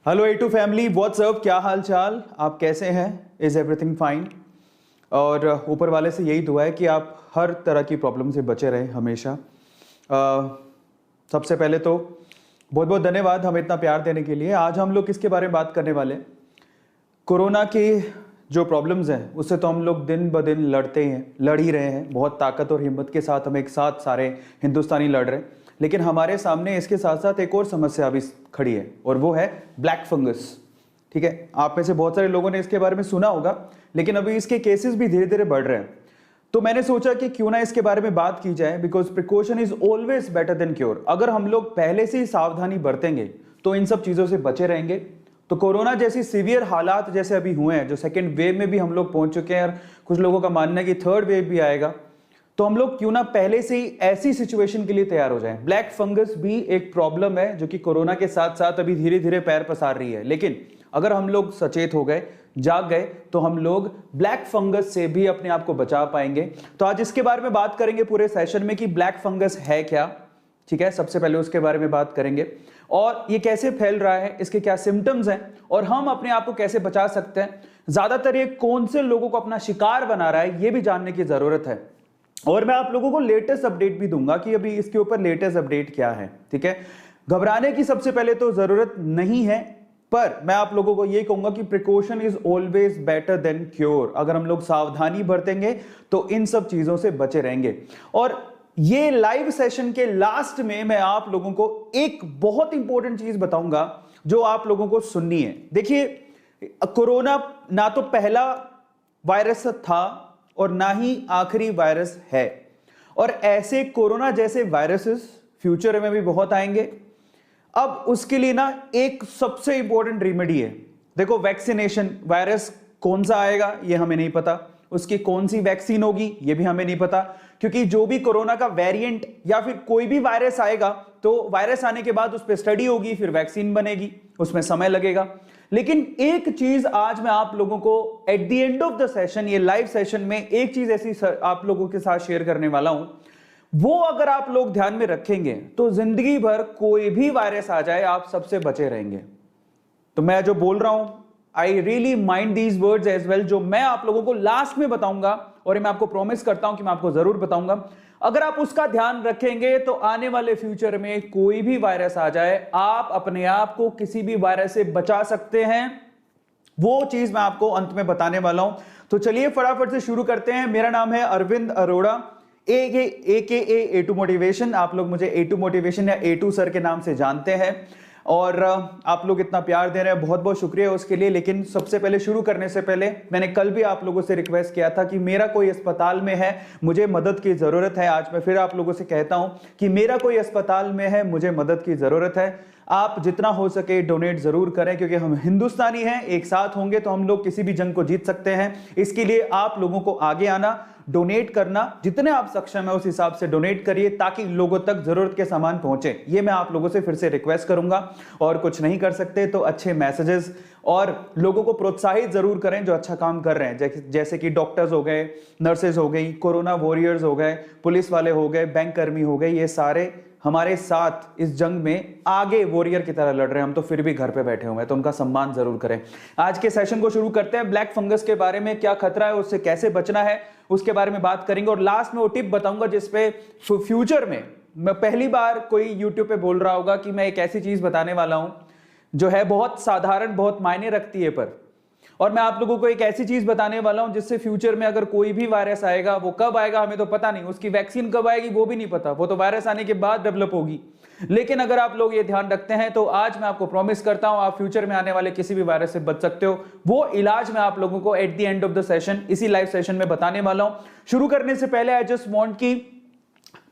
Hello A2 family, WhatsApp, क्या हाल चाल, आप कैसे हैं? Is everything fine? और ऊपर वाले से यही दुआ है कि आप हर तरह की प्रॉब्लम से बचे रहें हमेशा। सबसे पहले तो बहुत बहुत धन्यवाद हमें इतना प्यार देने के लिए। आज हम लोग किसके बारे में बात करने वाले हैं? कोरोना की जो प्रॉब्लम्स हैं उससे तो हम लोग दिन ब दिन लड़ ही रहे हैं। बहुत ताकत और हिम्मत के साथ हम एक साथ सारे हिंदुस्तानी लड़ रहे हैं, लेकिन हमारे सामने इसके साथ साथ एक और समस्या भी खड़ी है और वो है ब्लैक फंगस। ठीक है, आप में से बहुत सारे लोगों ने इसके बारे में सुना होगा, लेकिन अभी इसके केसेस भी धीरे धीरे बढ़ रहे हैं। तो मैंने सोचा कि क्यों ना इसके बारे में बात की जाए, because precaution is always better than cure. अगर हम लोग पहले से ही सावधानी बरतेंगे तो इन सब चीजों से बचे रहेंगे। तो कोरोना जैसी सीवियर हालात जैसे अभी हुए हैं, जो सेकेंड वेव में भी हम लोग पहुंच चुके हैं और कुछ लोगों का मानना है कि थर्ड वेव भी आएगा, तो हम लोग क्यों ना पहले से ही ऐसी सिचुएशन के लिए तैयार हो जाएं। ब्लैक फंगस भी एक प्रॉब्लम है जो कि कोरोना के साथ साथ अभी धीरे धीरे पैर पसार रही है, लेकिन अगर हम लोग सचेत हो गए, जाग गए, तो हम लोग ब्लैक फंगस से भी अपने आप को बचा पाएंगे। तो आज इसके बारे में बात करेंगे पूरे सेशन में कि ब्लैक फंगस है क्या। ठीक है, सबसे पहले उसके बारे में बात करेंगे और ये कैसे फैल रहा है, इसके क्या सिम्टम्स हैं और हम अपने आप को कैसे बचा सकते हैं। ज्यादातर ये कौन से लोगों को अपना शिकार बना रहा है, ये भी जानने की जरूरत है। और मैं आप लोगों को लेटेस्ट अपडेट भी दूंगा कि अभी इसके ऊपर लेटेस्ट अपडेट क्या है। ठीक है, घबराने की सबसे पहले तो जरूरत नहीं है, पर मैं आप लोगों को यह कहूंगा कि precaution is always better than cure. अगर हम लोग सावधानी बरतेंगे तो इन सब चीजों से बचे रहेंगे। और ये लाइव सेशन के लास्ट में मैं आप लोगों को एक बहुत इंपॉर्टेंट चीज बताऊंगा जो आप लोगों को सुननी है। देखिए, कोरोना ना तो पहला वायरस था और ना ही आखिरी वायरस है, और ऐसे कोरोना जैसे वायरसेस फ्यूचर में भी बहुत आएंगे। अब उसके लिए ना एक सबसे इंपॉर्टेंट रेमेडी है। देखो, वैक्सीनेशन। वायरस कौन सा आएगा ये हमें नहीं पता, उसकी कौन सी वैक्सीन होगी ये भी हमें नहीं पता, क्योंकि जो भी कोरोना का वेरिएंट या फिर कोई भी वायरस आएगा तो वायरस आने के बाद उस पर स्टडी होगी, फिर वैक्सीन बनेगी, उसमें समय लगेगा। लेकिन एक चीज आज मैं आप लोगों को at the end of the session, ये लाइव सेशन में एक चीज ऐसी आप लोगों के साथ शेयर करने वाला हूं, वो अगर आप लोग ध्यान में रखेंगे तो जिंदगी भर कोई भी वायरस आ जाए आप सबसे बचे रहेंगे। तो मैं जो बोल रहा हूं, I really mind these words as well, जो मैं आप लोगों को लास्ट में बताऊंगा और मैं आपको प्रॉमिस करता हूं कि मैं आपको जरूर बताऊंगा। अगर आप उसका ध्यान रखेंगे तो आने वाले फ्यूचर में कोई भी वायरस आ जाए, आप अपने आप को किसी भी वायरस से बचा सकते हैं। वो चीज मैं आपको अंत में बताने वाला हूं। तो चलिए फटाफट से शुरू करते हैं। मेरा नाम है अरविंद अरोड़ा, ए टू मोटिवेशन। आप लोग मुझे A2 मोटिवेशन या A2 सर के नाम से जानते हैं, और आप लोग इतना प्यार दे रहे हैं, बहुत बहुत शुक्रिया उसके लिए। लेकिन सबसे पहले शुरू करने से पहले मैंने कल भी आप लोगों से रिक्वेस्ट किया था कि मेरा कोई अस्पताल में है, मुझे मदद की जरूरत है। आज मैं फिर आप लोगों से कहता हूं कि मेरा कोई अस्पताल में है, मुझे मदद की जरूरत है। आप जितना हो सके डोनेट जरूर करें, क्योंकि हम हिंदुस्तानी हैं, एक साथ होंगे तो हम लोग किसी भी जंग को जीत सकते हैं। इसके लिए आप लोगों को आगे आना, डोनेट करना, जितने आप सक्षम है उस हिसाब से डोनेट करिए ताकि लोगों तक जरूरत के सामान पहुंचे। ये मैं आप लोगों से फिर से रिक्वेस्ट करूंगा। और कुछ नहीं कर सकते तो अच्छे मैसेजेस और लोगों को प्रोत्साहित जरूर करें जो अच्छा काम कर रहे हैं, जैसे कि डॉक्टर्स हो गए, नर्सेज हो गई, कोरोना वॉरियर्स हो गए, पुलिस वाले हो गए, बैंक कर्मी हो गए। ये सारे हमारे साथ इस जंग में आगे वॉरियर की तरह लड़ रहे हैं। हम तो फिर भी घर पे बैठे हुए हैं, तो उनका सम्मान जरूर करें। आज के सेशन को शुरू करते हैं। ब्लैक फंगस के बारे में, क्या खतरा है, उससे कैसे बचना है, उसके बारे में बात करेंगे। और लास्ट में वो टिप बताऊंगा जिसपे फ्यूचर में मैं पहली बार कोई यूट्यूब पे बोल रहा होगा कि मैं एक ऐसी चीज बताने वाला हूं जो है बहुत साधारण, बहुत मायने रखती है, पर और मैं आप लोगों को एक ऐसी चीज बताने वाला हूं जिससे फ्यूचर में अगर कोई भी वायरस आएगा, वो कब आएगा हमें तो पता नहीं, उसकी वैक्सीन कब आएगी वो भी नहीं पता, वो तो वायरस आने के बाद डेवलप होगी। लेकिन अगर आप लोग ये ध्यान रखते हैं तो आज मैं आपको प्रॉमिस करता हूं आप फ्यूचर में आने वाले किसी भी वायरस से बच सकते हो। वो इलाज मैं आप लोगों को at the end of the session, इसी लाइव सेशन में बताने वाला हूं। शुरू करने से पहले आई जस्ट वांट कि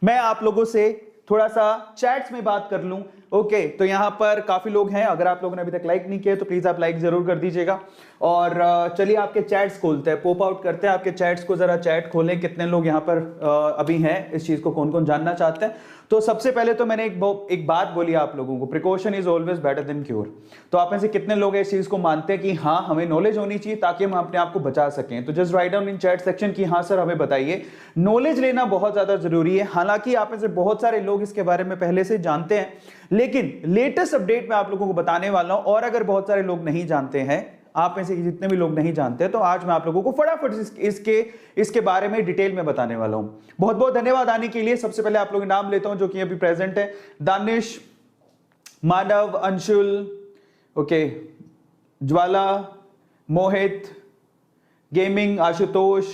मैं आप लोगों से थोड़ा सा चैट्स में बात कर लूं। ओके, तो यहां पर काफी लोग हैं। अगर आप लोगों ने अभी तक लाइक नहीं किया तो प्लीज आप लाइक जरूर कर दीजिएगा। और चलिए आपके चैट्स खोलते हैं, पॉप आउट करते हैं आपके चैट्स को। जरा चैट खोलें, कितने लोग यहां पर अभी हैं, इस चीज को कौन कौन जानना चाहते हैं। तो सबसे पहले तो मैंने एक बात बोली आप लोगों को, precaution is always better than cure. तो आप में से कितने लोग इस चीज को मानते हैं कि हाँ हमें नॉलेज होनी चाहिए ताकि हम अपने आप को बचा सकें? तो just write down in chat section कि हाँ सर हमें बताइए। नॉलेज लेना बहुत ज्यादा जरूरी है। हालांकि आप में से बहुत सारे लोग लोग इसके बारे में पहले से जानते हैं, लेकिन लेटेस्ट अपडेट मैं आप लोगों को बताने वाला हूं। और अगर बहुत सारे लोग नहीं जानते हैं, आप में से जितने भी लोग नहीं जानते हैं, तो आज मैं आप लोगों को फटाफट इसके बारे में डिटेल में बताने वाला हूं। बहुत बहुत धन्यवाद आने के लिए। सबसे पहले आप लोग नाम लेता हूं जो कि अभी प्रेजेंट है। दानिश, मानव, अंशुल, ओके, ज्वाला, मोहित, गेमिंग, आशुतोष,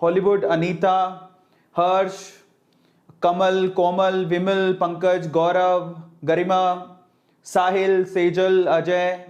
हॉलीवुड, अनीता, हर्ष, कमल, कोमल, विमल, पंकज, गौरव, गरिमा, साहिल, सेजल, अजय,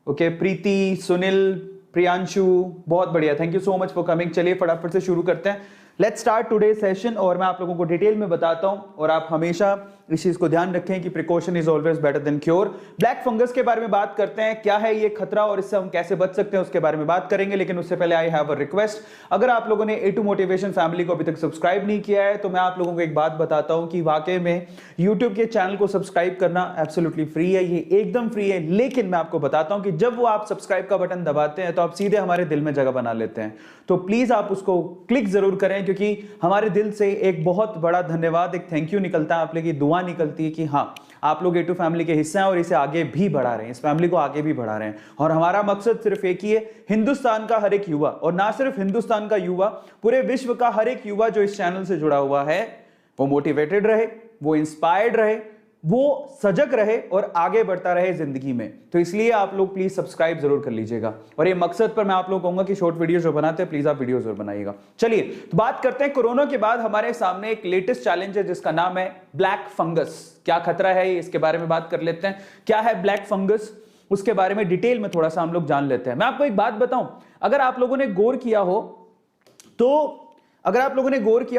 ओके, प्रीति, सुनील, प्रियांशु, बहुत बढ़िया, thank you so much for coming. चलिए फटाफट से शुरू करते हैं। Let's start today session. और मैं आप लोगों को डिटेल में बताता हूं, और आप हमेशा इस चीज को ध्यान रखें कि precaution is always better than cure. Black fungus के बारे में बात करते हैं, क्या है ये खतरा और इससे हम कैसे बच सकते हैं, उसके बारे में बात करेंगे। लेकिन उससे पहले आई हैव अ रिक्वेस्ट, अगर आप लोगों ने A2 मोटिवेशन फैमिली को अभी तक सब्सक्राइब नहीं किया है, तो मैं आप लोगों को एक बात बताता हूं कि वाकई में यूट्यूब के चैनल को सब्सक्राइब करना एब्सोल्युटली फ्री है, ये एकदम फ्री है। लेकिन मैं आपको बताता हूं कि जब वो आप सब्सक्राइब का बटन दबाते हैं, तो आप सीधे हमारे दिल में जगह बना लेते हैं। तो प्लीज आप उसको क्लिक जरूर करें, क्योंकि हमारे दिल से एक बहुत बड़ा धन्यवाद, एक थैंक यू निकलता है, आप लोगों की दुआ निकलती है कि हाँ, आप लोग A2 फैमिली के हिस्से हैं और इसे आगे भी बढ़ा रहे हैं, इस फैमिली को आगे भी बढ़ा रहे हैं। और हमारा मकसद सिर्फ एक ही है, हिंदुस्तान का हर एक युवा, और ना सिर्फ हिंदुस्तान का युवा, पूरे विश्व का हर एक युवा जो इस चैनल से जुड़ा हुआ है, वो मोटिवेटेड रहे, वो इंस्पायर्ड रहे, वो सजग रहे और आगे बढ़ता रहे जिंदगी में। तो इसलिए आप लोग प्लीज सब्सक्राइब जरूर कर लीजिएगा। और ये मकसद पर मैं आप लोग कहूंगा कि शॉर्ट वीडियो जो बनाते हैं, प्लीज आप वीडियो जरूर बनाइएगा। चलिए तो बात करते हैं, कोरोना के बाद हमारे सामने एक लेटेस्ट चैलेंज है जिसका नाम है ब्लैक फंगस। क्या खतरा है, इसके बारे में बात कर लेते हैं। क्या है ब्लैक फंगस, उसके बारे में डिटेल में थोड़ा सा हम लोग जान लेते हैं। मैं आपको एक बात बताऊं, अगर आप लोगों ने गौर किया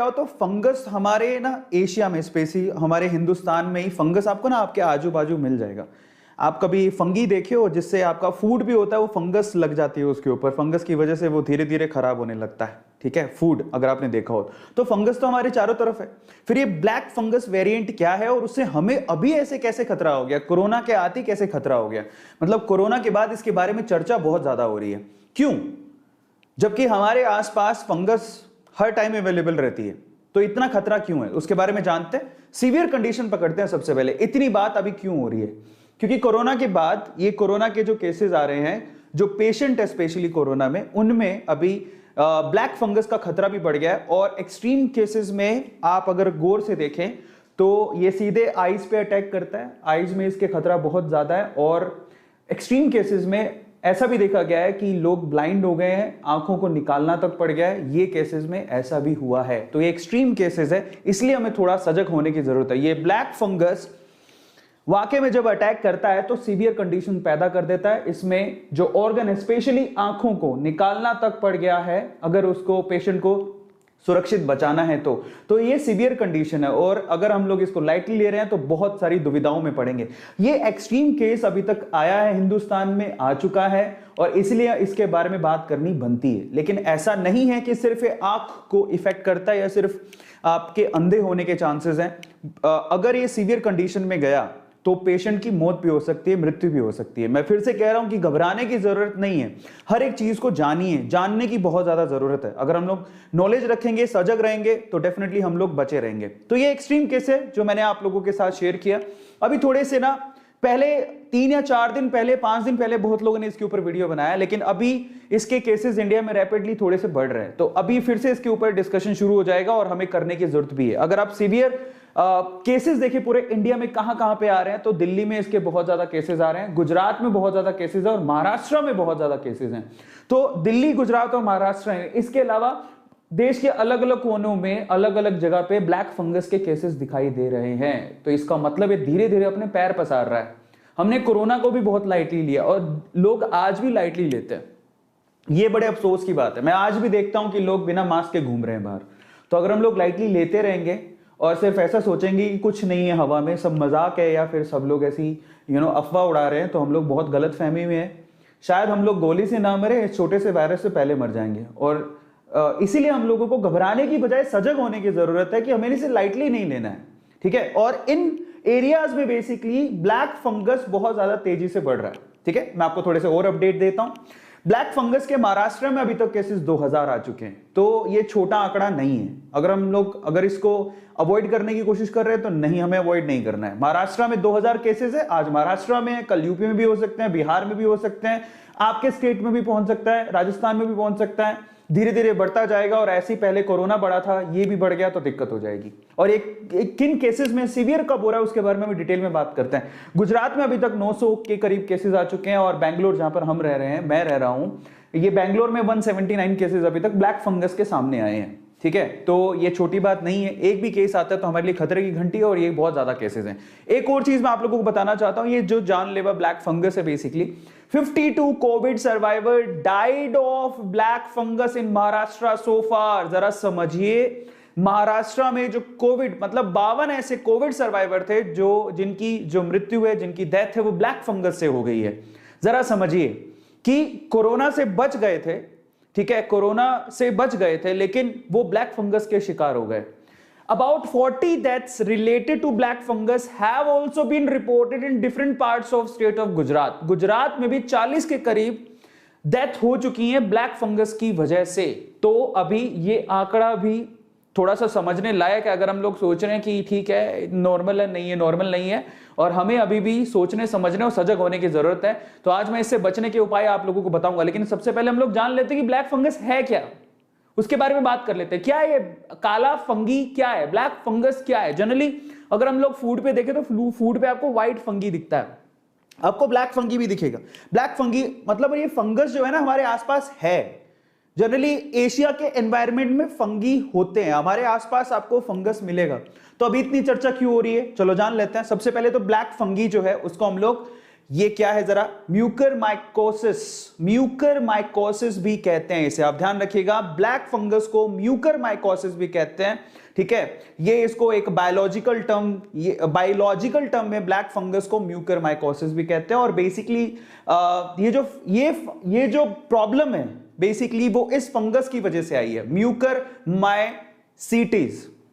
हो तो फंगस हमारे ना एशिया में, स्पेशली हमारे हिंदुस्तान में ही फंगस आपको ना आपके आजू बाजू मिल जाएगा। आप कभी फंगी देखे हो जिससे आपका फूड भी होता है, वो फंगस लग जाती है उसके ऊपर, फंगस की वजह से वो धीरे धीरे खराब होने लगता है। ठीक है, फूड अगर आपने देखा हो तो फंगस तो हमारे चारों तरफ है। फिर ये ब्लैक फंगस वेरिएंट क्या है और उससे हमें अभी ऐसे कैसे खतरा हो गया, कोरोना के आते कैसे खतरा हो गया, मतलब कोरोना के बाद इसके बारे में चर्चा बहुत ज्यादा हो रही है। क्यों? जबकि हमारे आसपास फंगस हर टाइम अवेलेबल रहती है, तो इतना खतरा क्यों है, उसके बारे में जानते हैं। सीवियर कंडीशन पकड़ते हैं सबसे पहले। इतनी बात अभी क्यों हो रही है? क्योंकि कोरोना के बाद ये कोरोना के जो केसेस आ रहे हैं, जो पेशेंट है स्पेशली कोरोना में, उनमें अभी ब्लैक फंगस का खतरा भी बढ़ गया है। और एक्सट्रीम केसेस में आप अगर गौर से देखें तो ये सीधे आईज पे अटैक करता है, आईज में इसके खतरा बहुत ज्यादा है। और एक्सट्रीम केसेस में ऐसा भी देखा गया है कि लोग ब्लाइंड हो गए हैं, आंखों को निकालना तक पड़ गया है, ये केसेस में ऐसा भी हुआ है। तो ये एक्सट्रीम केसेस है, इसलिए हमें थोड़ा सजग होने की जरूरत है। ये ब्लैक फंगस वाकई में जब अटैक करता है तो सीवियर कंडीशन पैदा कर देता है। इसमें जो ऑर्गन है, स्पेशली आंखों को निकालना तक पड़ गया है, अगर उसको पेशेंट को सुरक्षित बचाना है तो ये सीवियर कंडीशन है। और अगर हम लोग इसको लाइटली ले रहे हैं तो बहुत सारी दुविधाओं में पड़ेंगे। ये एक्सट्रीम केस अभी तक आया है, हिंदुस्तान में आ चुका है, और इसलिए इसके बारे में बात करनी बनती है। लेकिन ऐसा नहीं है कि सिर्फ आंख को इफेक्ट करता है या सिर्फ आपके अंधे होने के चांसेस हैं। अगर ये सीवियर कंडीशन में गया तो पेशेंट की मौत भी हो सकती है, मृत्यु भी हो सकती है। मैं फिर से कह रहा हूं कि घबराने की जरूरत नहीं है, हर एक चीज को जानिए, जानने की बहुत ज्यादा जरूरत है। अगर हम लोग नॉलेज रखेंगे, सजग रहेंगे, तो डेफिनेटली हम लोग बचे रहेंगे। तो ये एक्सट्रीम केस है जो मैंने आप लोगों के साथ शेयर किया। अभी थोड़े से ना पहले 3 या 4 दिन पहले, 5 दिन पहले बहुत लोगों ने इसके ऊपर वीडियो बनाया, लेकिन अभी इसके केसेस इंडिया में रैपिडली थोड़े से बढ़ रहे हैं। तो अभी फिर से इसके ऊपर डिस्कशन शुरू हो जाएगा और हमें करने की जरूरत भी है। अगर आप सीवियर केसेस देखिए पूरे इंडिया में कहां पे आ रहे हैं, तो दिल्ली में इसके बहुत ज्यादा केसेस आ रहे हैं, गुजरात में बहुत ज्यादा केसेस है, और महाराष्ट्र में बहुत ज्यादा केसेस हैं। तो दिल्ली, गुजरात और महाराष्ट्र है। इसके अलावा देश के अलग अलग कोनों में, अलग अलग जगह पे ब्लैक फंगस के केसेस दिखाई दे रहे हैं। तो इसका मतलब ये धीरे धीरे अपने पैर पसार रहा है। हमने कोरोना को भी बहुत लाइटली लिया और लोग आज भी लाइटली लेते हैं। ये बड़े अफसोस की बात है। मैं आज भी देखता हूं कि लोग बिना मास्क के घूम रहे हैं बाहर। तो अगर हम लोग लाइटली लेते रहेंगे और सिर्फ ऐसा सोचेंगे कि कुछ नहीं है, हवा में सब मजाक है, या फिर सब लोग ऐसी अफवाह उड़ा रहे हैं, तो हम लोग बहुत गलत फहमी में है। शायद हम लोग गोली से ना मरे, इस छोटे से वायरस से पहले मर जाएंगे। और इसीलिए हम लोगों को घबराने की बजाय सजग होने की जरूरत है कि हमें इसे लाइटली नहीं लेना है। ठीक है, और इन एरियाज में बेसिकली ब्लैक फंगस बहुत ज्यादा तेजी से बढ़ रहा है। ठीक है, मैं आपको थोड़े से और अपडेट देता हूं। ब्लैक फंगस के महाराष्ट्र में अभी तक केसेस 2000 आ चुके हैं, तो ये छोटा आंकड़ा नहीं है। अगर इसको अवॉइड करने की कोशिश कर रहे हैं तो नहीं, हमें अवॉइड नहीं करना है। महाराष्ट्र में 2000 केसेस है, आज महाराष्ट्र में है, कल यूपी में भी हो सकते हैं, बिहार में भी हो सकते हैं, आपके स्टेट में भी पहुंच सकता है, राजस्थान में भी पहुंच सकता है। धीरे धीरे बढ़ता जाएगा और ऐसे ही पहले कोरोना बढ़ा था, ये भी बढ़ गया तो दिक्कत हो जाएगी। और एक किन केसेस में सीवियर कब हो रहा है उसके बारे में भी डिटेल में बात करते हैं। गुजरात में अभी तक 900 के करीब केसेस आ चुके हैं और बैंगलोर जहां पर हम रह रहे हैं, मैं रह रहा हूं, ये बैंगलोर में 179 केसेस अभी तक ब्लैक फंगस के सामने आए हैं। ठीक है, तो ये छोटी बात नहीं है, एक भी केस आता है तो हमारे लिए खतरे की घंटी है और ये बहुत ज्यादा केसेस हैं। एक और चीज मैं आप लोगों को बताना चाहता हूं, ये जो जानलेवा ब्लैक फंगस है, basically 52 COVID survivor died of black fungus in Maharashtra so far. जरा समझिए, महाराष्ट्र में जो कोविड, मतलब 52 ऐसे कोविड सर्वाइवर थे जिनकी जो मृत्यु है, जिनकी डेथ है, वो ब्लैक फंगस से हो गई है। जरा समझिए कि कोरोना से बच गए थे, ठीक है, कोरोना से बच गए थे, लेकिन वो ब्लैक फंगस के शिकार हो गए। About 40 deaths related to black fungus have also been reported in different parts of state of Gujarat. Gujarat में भी 40 के करीब डेथ हो चुकी है ब्लैक फंगस की वजह से। तो अभी ये आंकड़ा भी थोड़ा सा समझने लायक है। अगर हम लोग सोच रहे हैं कि ठीक है नॉर्मल है, नहीं है, नॉर्मल नहीं है, और हमें अभी भी सोचने समझने और सजग होने की जरूरत है, तो आज मैं इससे बचने के उपाय आप लोगों को बताऊंगा। लेकिन सबसे पहले हम लोग जान लेते हैं कि ब्लैक फंगस है क्या, उसके बारे में बात कर लेते हैं। क्या है ये काला फंगी, क्या है ब्लैक फंगस, क्या है? जनरली अगर हम लोग फूड पे देखें तो फूड पे आपको व्हाइट फंगी दिखता है, आपको ब्लैक फंगी भी दिखेगा। ब्लैक फंगी मतलब ये फंगस जो है ना हमारे आसपास है। जनरली एशिया के एनवायरनमेंट में फंगी होते हैं, हमारे आसपास आपको फंगस मिलेगा। तो अभी इतनी चर्चा क्यों हो रही है, चलो जान लेते हैं। सबसे पहले तो ब्लैक फंगी जो है उसको हम लोग, ये क्या है जरा, म्यूकरमाइकोसिस, म्यूकरमाइकोसिस भी कहते हैं इसे, आप ध्यान रखिएगा। ब्लैक फंगस को म्यूकरमाइकोसिस भी कहते हैं, ठीक है। ये इसको एक बायोलॉजिकल टर्म में ब्लैक फंगस को म्यूकरमाइकोसिस भी कहते हैं। और बेसिकली ये जो प्रॉब्लम है बेसिकली वो इस फंगस की वजह से आई है, म्यूकरमाइसीटिस,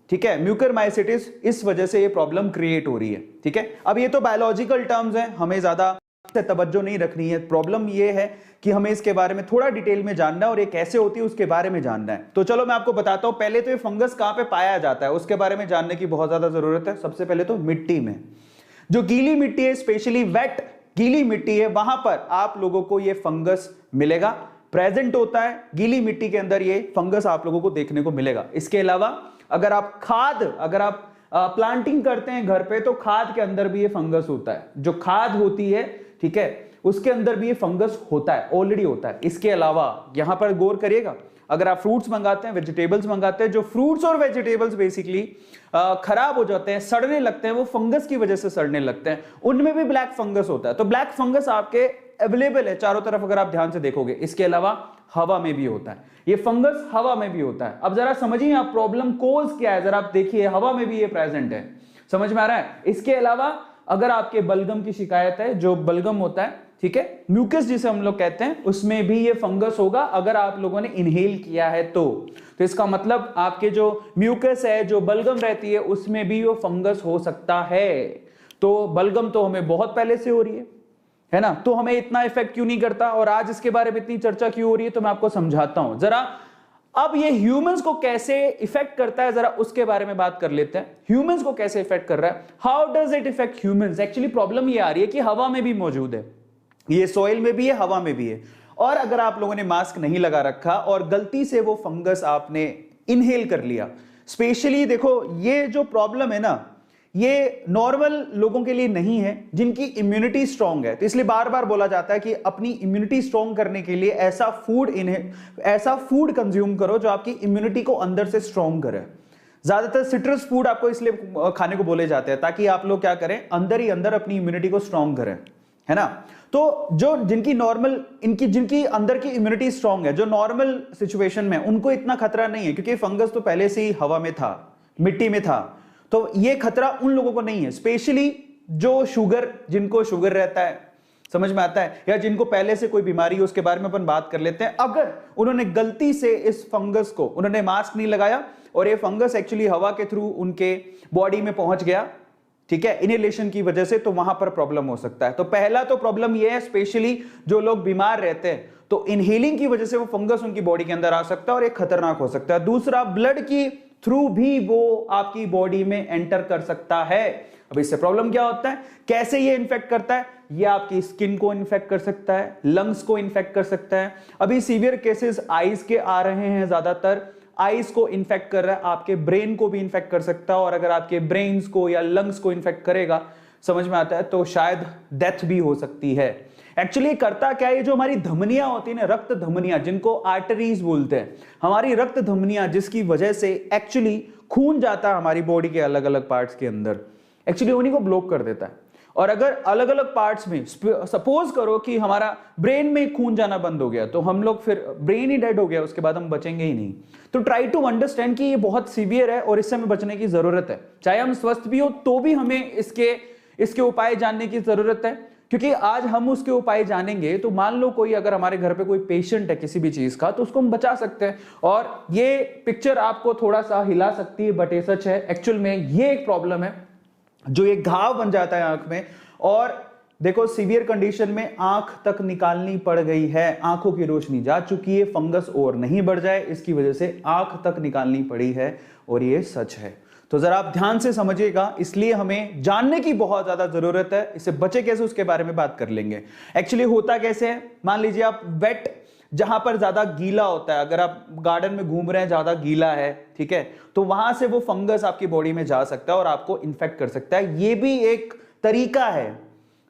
ठीक है। म्यूकरमाइसीटिस, इस वजह से ये प्रॉब्लम क्रिएट हो रही है, ठीक है। अब ये तो बायोलॉजिकल टर्म्स हैं, हमें ज्यादा तवज्जो नहीं रखनी है। प्रॉब्लम ये है कि हमें इसके बारे में थोड़ा डिटेल में जानना है और ये कैसे होती है उसके बारे में जानना है। तो चलो मैं आपको बताता हूं। पहले तो ये फंगस कहां पे पाया जाता है उसके बारे में जानने की बहुत ज्यादा जरूरत है। सबसे पहले तो मिट्टी में, जो गीली मिट्टी है, स्पेशली वेट गीली मिट्टी है, वहां पर आप लोगों को ये फंगस मिलेगा, प्रेजेंट होता है। गीली मिट्टी के अंदर ये फंगस आप लोगों को देखने को मिलेगा। इसके अलावा अगर आप प्लांटिंग करते हैं घर पे, तो खाद के अंदर भी ये फंगस होता है। जो खाद होती है, ठीक है, उसके अंदर भी ये फंगस होता है, ऑलरेडी होता है। इसके अलावा यहां पर गौर करिएगा, अगर आप फ्रूट्स मंगाते हैं, वेजिटेबल्स मंगाते हैं, जो फ्रूट्स और वेजिटेबल्स बेसिकली खराब हो जाते हैं, सड़ने लगते हैं, वो फंगस की वजह से सड़ने लगते हैं, उनमें भी ब्लैक फंगस होता है। तो ब्लैक फंगस आपके अवेलेबल है चारों तरफ, अगर आप ध्यान से देखोगे। इसके अलावा हवा में भी होता है, ये फंगस हवा में भी होता है। अब जरा समझिए आप प्रॉब्लम कोज क्या है, जरा आप देखिए, हवा में भी ये प्रेजेंट है, समझ में आ रहा है। इसके अलावा अगर आपके बलगम की शिकायत है, जो बलगम होता है, ठीक है, म्यूकस जिसे हम लोग कहते हैं, उसमें भी ये फंगस होगा अगर आप लोगों ने इनहेल किया है तो इसका मतलब आपके जो म्यूकस है, जो बलगम रहती है, उसमें भी वो फंगस हो सकता है। तो बलगम तो हमें बहुत पहले से हो रही है ना, तो हमें इतना इफेक्ट क्यों नहीं करता, और आज इसके बारे में इतनी चर्चा क्यों हो रही है, तो मैं आपको समझाता हूं जरा। अब ये ह्यूमंस को कैसे इफेक्ट करता है, जरा उसके बारे में बात कर लेते हैं। ह्यूमंस को कैसे इफेक्ट कर रहा है, how does it effect humans. Actually problem ये आ रही है कि हवा में भी मौजूद है, ये सॉइल में भी है, हवा में भी है। और अगर आप लोगों ने मास्क नहीं लगा रखा और गलती से वो फंगस आपने इनहेल कर लिया, स्पेशली देखो ये जो प्रॉब्लम है ना, ये नॉर्मल लोगों के लिए नहीं है जिनकी इम्यूनिटी स्ट्रांग है। तो इसलिए बार बार बोला जाता है कि अपनी इम्यूनिटी स्ट्रांग करने के लिए ऐसा फूड कंज्यूम करो जो आपकी इम्यूनिटी को अंदर से स्ट्रांग करे। ज्यादातर सिट्रस फूड आपको इसलिए खाने को बोले जाते हैं ताकि आप लोग क्या करें, अंदर ही अंदर अपनी इम्यूनिटी को स्ट्रांग करें, है ना। तो जो जिनकी अंदर की इम्यूनिटी स्ट्रांग है, जो नॉर्मल सिचुएशन में, उनको इतना खतरा नहीं है, क्योंकि फंगस तो पहले से ही हवा में था, मिट्टी में था। तो ये खतरा उन लोगों को नहीं है, स्पेशली जिनको शुगर रहता है, समझ में आता है, या जिनको पहले से कोई बीमारी है, उसके बारे में अपन बात कर लेते हैं। अगर उन्होंने गलती से इस फंगस को, उन्होंने मास्क नहीं लगाया और ये फंगस एक्चुअली हवा के थ्रू उनके बॉडी में पहुंच गया, ठीक है, इनहेलेशन की वजह से, तो वहां पर प्रॉब्लम हो सकता है। तो पहला तो प्रॉब्लम यह है, स्पेशली जो लोग बीमार रहते हैं, तो इनहेलिंग की वजह से वो फंगस उनकी बॉडी के अंदर आ सकता है और एक खतरनाक हो सकता है। दूसरा, ब्लड की थ्रू भी वो आपकी बॉडी में एंटर कर सकता है। अब इससे प्रॉब्लम क्या होता है, कैसे ये इन्फेक्ट करता है, ये आपकी स्किन को इन्फेक्ट कर सकता है, लंग्स को इन्फेक्ट कर सकता है। अभी सीवियर केसेस आईज के आ रहे हैं, ज्यादातर आईज को इन्फेक्ट कर रहा है, आपके ब्रेन को भी इन्फेक्ट कर सकता है, और अगर आपके ब्रेन्स को या लंग्स को इन्फेक्ट करेगा, समझ में आता है, तो शायद डेथ भी हो सकती है। एक्चुअली करता क्या है, जो हमारी धमनियां होती है ना, रक्त धमनियां, जिनको आर्टरीज बोलते हैं, हमारी रक्त धमनियां, जिसकी वजह से एक्चुअली खून जाता है हमारी बॉडी के अलग अलग पार्ट्स के अंदर, एक्चुअली उन्हीं को ब्लॉक कर देता है। और अगर अलग अलग पार्ट्स में सपोज करो कि हमारा ब्रेन में खून जाना बंद हो गया, तो हम लोग फिर ब्रेन ही डेड हो गया, उसके बाद हम बचेंगे ही नहीं। तो ट्राई टू अंडरस्टैंड कि ये बहुत सीवियर है और इससे हमें बचने की जरूरत है। चाहे हम स्वस्थ भी हो तो भी हमें इसके उपाय जानने की जरूरत है, क्योंकि आज हम उसके उपाय जानेंगे तो मान लो कोई, अगर हमारे घर पे कोई पेशेंट है किसी भी चीज का, तो उसको हम बचा सकते हैं। और ये पिक्चर आपको थोड़ा सा हिला सकती है, बट ये सच है। एक्चुअल में ये एक प्रॉब्लम है, जो एक घाव बन जाता है आंख में, और देखो सीवियर कंडीशन में आंख तक निकालनी पड़ गई है, आंखों की रोशनी जा चुकी है, फंगस और नहीं बढ़ जाए इसकी वजह से आंख तक निकालनी पड़ी है, और ये सच है। तो जरा आप ध्यान से समझिएगा, इसलिए हमें जानने की बहुत ज्यादा जरूरत है। इससे बचे कैसे, उसके बारे में बात कर लेंगे। एक्चुअली होता कैसे है, मान लीजिए आप वेट, जहां पर ज्यादा गीला होता है, अगर आप गार्डन में घूम रहे हैं, ज्यादा गीला है, ठीक है, तो वहां से वो फंगस आपकी बॉडी में जा सकता है और आपको इन्फेक्ट कर सकता है। ये भी एक तरीका है,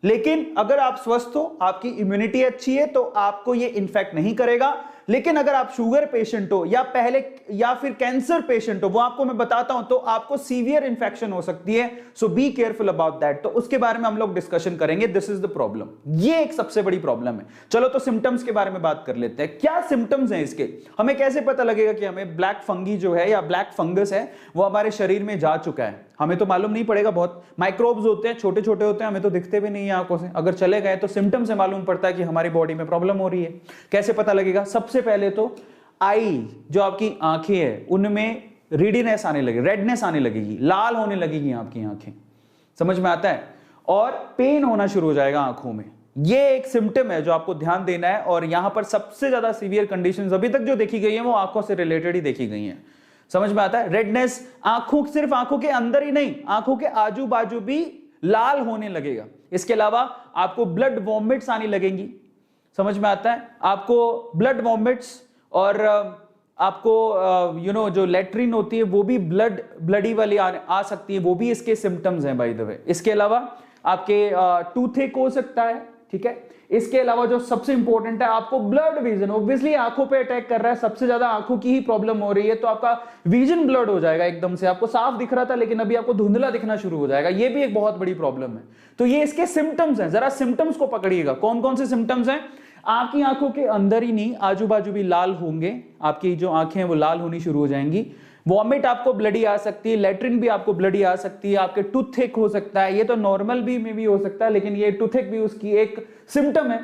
लेकिन अगर आप स्वस्थ हो, आपकी इम्यूनिटी अच्छी है, तो आपको ये इन्फेक्ट नहीं करेगा। लेकिन अगर आप शुगर पेशेंट हो या फिर कैंसर पेशेंट हो, वो आपको मैं बताता हूं, तो आपको सीवियर इंफेक्शन हो सकती है। सो बी केयरफुल अबाउट दैट। तो उसके बारे में हम लोग डिस्कशन करेंगे। दिस इज द प्रॉब्लम, ये एक सबसे बड़ी प्रॉब्लम है। चलो तो सिम्टम्स के बारे में बात कर लेते हैं। क्या सिम्टम्स हैं इसके, हमें कैसे पता लगेगा कि हमें ब्लैक फंगी जो है या ब्लैक फंगस है वो हमारे शरीर में जा चुका है? हमें तो मालूम नहीं पड़ेगा, बहुत माइक्रोब्स होते हैं, छोटे छोटे होते हैं, हमें तो दिखते भी नहीं है आंखों से। अगर चले गए तो सिम्टम से मालूम पड़ता है कि हमारी बॉडी में प्रॉब्लम हो रही है। कैसे पता लगेगा? सबसे पहले तो आई, जो आपकी आंखें हैं, उनमें रीडीनेस आने लगेगी, रेडनेस आने लगेगी, लाल होने लगेगी आपकी आंखें, समझ में आता है, और पेन होना शुरू हो जाएगा आंखों में। ये एक सिम्टम है जो आपको ध्यान देना है। और यहां पर सबसे ज्यादा सीवियर कंडीशंस अभी तक जो देखी गई है वो आंखों से रिलेटेड ही देखी गई हैं, समझ में आता है। रेडनेस आंखों, सिर्फ आंखों के अंदर ही नहीं, आंखों के आजू बाजू भी लाल होने लगेगा। इसके अलावा आपको ब्लड वॉमिट्स आने लगेंगी, समझ में आता है, आपको ब्लड वॉमिट्स, और आपको जो लेट्रिन होती है वो भी ब्लडी वाली आ सकती है, वो भी इसके सिम्टम्स हैं बाय द वे। इसके अलावा आपके टूथेक हो सकता है, ठीक है। इसके अलावा जो सबसे इंपॉर्टेंट है, आपको ब्लड विजन, ऑब्वियसली आंखों पे अटैक कर रहा है, सबसे ज्यादा आंखों की ही प्रॉब्लम हो रही है, तो आपका विजन ब्लड हो जाएगा एकदम से। आपको साफ दिख रहा था लेकिन अभी आपको धुंधला दिखना शुरू हो जाएगा, ये भी एक बहुत बड़ी प्रॉब्लम है। तो ये इसके सिम्टम्स हैं, जरा सिम्टम्स को पकड़िएगा। कौन कौन से सिम्टम्स हैं? आपकी आंखों के अंदर ही नहीं, आजू बाजू भी लाल होंगे, आपकी जो आंखें हैं वो लाल होनी शुरू हो जाएंगी। वॉमिट आपको ब्लडी आ सकती है, लेट्रिन भी आपको ब्लडी आ सकती है, आपके टूथेक हो सकता है, ये तो नॉर्मल भी में भी हो सकता है, लेकिन ये टूथेक भी उसकी एक सिम्टम है।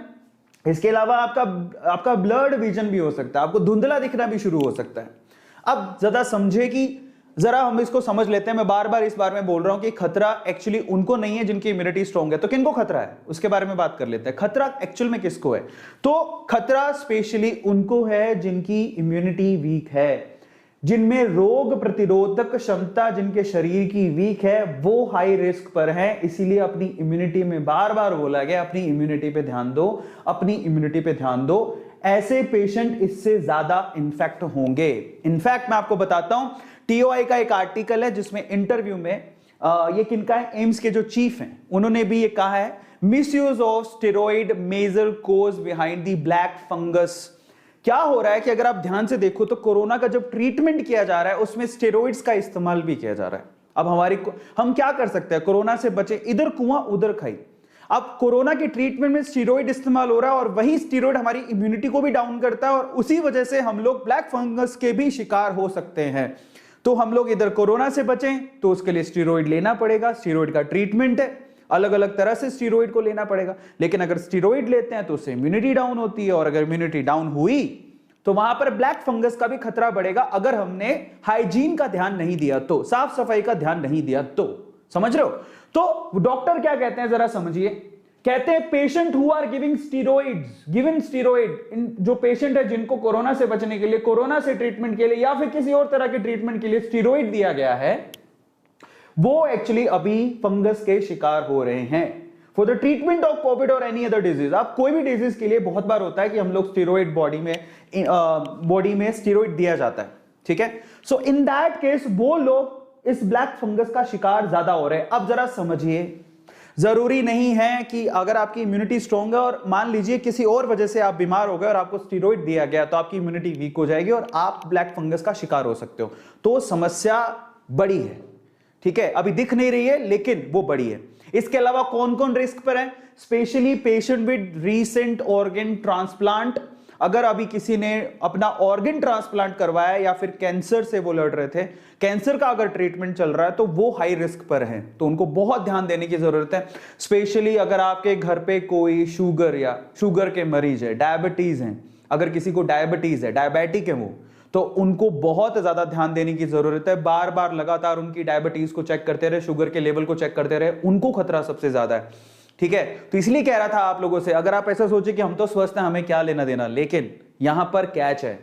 इसके अलावा आपका ब्लड विजन भी हो सकता है, आपको धुंधला दिखना भी शुरू हो सकता है। अब ज्यादा समझे कि जरा हम इसको समझ लेते हैं। मैं बार बार इस बारे में बोल रहा हूं कि खतरा एक्चुअली उनको नहीं है जिनकी इम्यूनिटी स्ट्रांग है। तो किनको खतरा है उसके बारे में बात कर लेते हैं। खतरा एक्चुअल में किसको है? तो खतरा स्पेशली उनको है जिनकी इम्यूनिटी वीक है, जिनमें रोग प्रतिरोधक क्षमता जिनके शरीर की वीक है, वो हाई रिस्क पर है। इसीलिए अपनी इम्यूनिटी में बार बार बोला गया, अपनी इम्यूनिटी पे ध्यान दो, अपनी इम्यूनिटी पे ध्यान दो। ऐसे पेशेंट इससे ज्यादा इन्फेक्ट होंगे। इनफैक्ट मैं आपको बताता हूं, टीओआई का एक आर्टिकल है जिसमें इंटरव्यू में ये किनका है, एम्स के जो चीफ हैं, उन्होंने भी ये कहा है, misuse of steroid major cause behind the black fungus. क्या हो रहा है कि अगर आप ध्यान से देखो तो कोरोना का जब ट्रीटमेंट किया जा रहा है उसमें स्टेरॉइड्स का इस्तेमाल भी किया जा रहा है। अब हम क्या कर सकते हैं, कोरोना से बचे, इधर कुआं उधर खाई। अब कोरोना के ट्रीटमेंट में स्टेरॉइड इस्तेमाल हो रहा है और वही स्टेरॉइड हमारी इम्यूनिटी को भी डाउन करता है और उसी वजह से हम लोग ब्लैक फंगस के भी शिकार हो सकते हैं। तो हम लोग इधर कोरोना से बचें तो उसके लिए स्टेरॉइड लेना पड़ेगा, स्टेरॉइड का ट्रीटमेंट है, अलग अलग तरह से स्टेरॉइड को लेना पड़ेगा। लेकिन अगर स्टेरॉइड लेते हैं तो उससे इम्यूनिटी डाउन होती है और अगर इम्यूनिटी डाउन हुई तो वहां पर ब्लैक फंगस का भी खतरा बढ़ेगा अगर हमने हाइजीन का ध्यान नहीं दिया तो, साफ सफाई का ध्यान नहीं दिया तो। समझ रहे हो? तो डॉक्टर क्या कहते हैं जरा समझिए। कहते हैं patient who are giving steroids, given steroid, जो पेशेंट है जिनको कोरोना से बचने के लिए, कोरोना से ट्रीटमेंट के लिए या फिर किसी और तरह के ट्रीटमेंट के लिए स्टीरॉइड दिया गया है, वो एक्चुअली अभी फंगस के शिकार हो रहे हैं। For the treatment of Covid और एनी अदर डिजीज, आप कोई भी डिजीज के लिए बहुत बार होता है कि हम लोग स्टीरॉइड बॉडी में स्टीरॉइड दिया जाता है, ठीक है। सो इन दैट केस वो लोग इस ब्लैक फंगस का शिकार ज्यादा हो रहे हैं। अब जरा समझिए, जरूरी नहीं है कि अगर आपकी इम्यूनिटी स्ट्रांग है और मान लीजिए किसी और वजह से आप बीमार हो गए और आपको स्टीरॉइड दिया गया तो आपकी इम्यूनिटी वीक हो जाएगी और आप ब्लैक फंगस का शिकार हो सकते हो। तो समस्या बड़ी है, ठीक है, अभी दिख नहीं रही है लेकिन वो बड़ी है। इसके अलावा कौन कौन रिस्क पर है? Specially patient with recent organ transplant. अगर अभी किसी ने अपना ऑर्गन ट्रांसप्लांट करवाया या फिर कैंसर से वो लड़ रहे थे, कैंसर का अगर ट्रीटमेंट चल रहा है तो वो हाई रिस्क पर है, तो उनको बहुत ध्यान देने की जरूरत है। स्पेशली अगर आपके घर पे कोई शुगर या शुगर के मरीज है, डायबिटीज हैं, अगर किसी को डायबिटीज है, डायबिटिक है वो, तो उनको बहुत ज्यादा ध्यान देने की जरूरत है। बार बार लगातार उनकी डायबिटीज को चेक करते रहे, शुगर के लेवल को चेक करते रहे, उनको खतरा सबसे ज्यादा है, ठीक है। तो इसलिए कह रहा था आप लोगों से, अगर आप ऐसा सोचे कि हम तो स्वस्थ हैं, हमें क्या लेना देना, लेकिन यहां पर कैच है,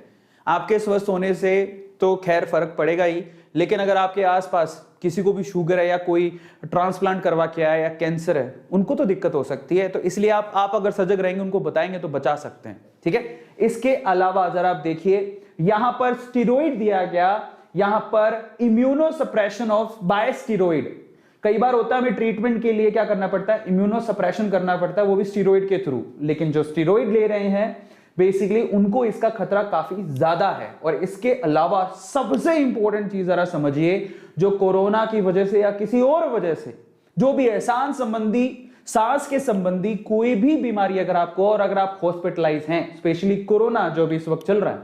आपके स्वस्थ होने से तो खैर फर्क पड़ेगा ही, लेकिन अगर आपके आसपास किसी को भी शुगर है या कोई ट्रांसप्लांट करवा के आया या कैंसर है, उनको तो दिक्कत हो सकती है। तो इसलिए आप अगर सजग रहेंगे, उनको बताएंगे तो बचा सकते हैं, ठीक है। इसके अलावा जरा आप देखिए, यहां पर स्टीरॉइड दिया गया, यहां पर इम्यूनोसप्रेशन ऑफ बाय स्टीरॉइड। कई बार होता है हमें ट्रीटमेंट के लिए क्या करना पड़ता है, इम्यूनोसप्रेशन करना पड़ता है, वो भी स्टीरॉइड के थ्रू। लेकिन जो स्टीरॉइड ले रहे हैं बेसिकली उनको इसका खतरा काफी ज्यादा है। और इसके अलावा सबसे इंपॉर्टेंट चीज जरा समझिए, जो कोरोना की वजह से या किसी और वजह से जो भी है, सांस के संबंधी कोई भी बीमारी अगर आपको, और अगर आप हॉस्पिटलाइज हैं, स्पेशली कोरोना जो भी इस वक्त चल रहा है,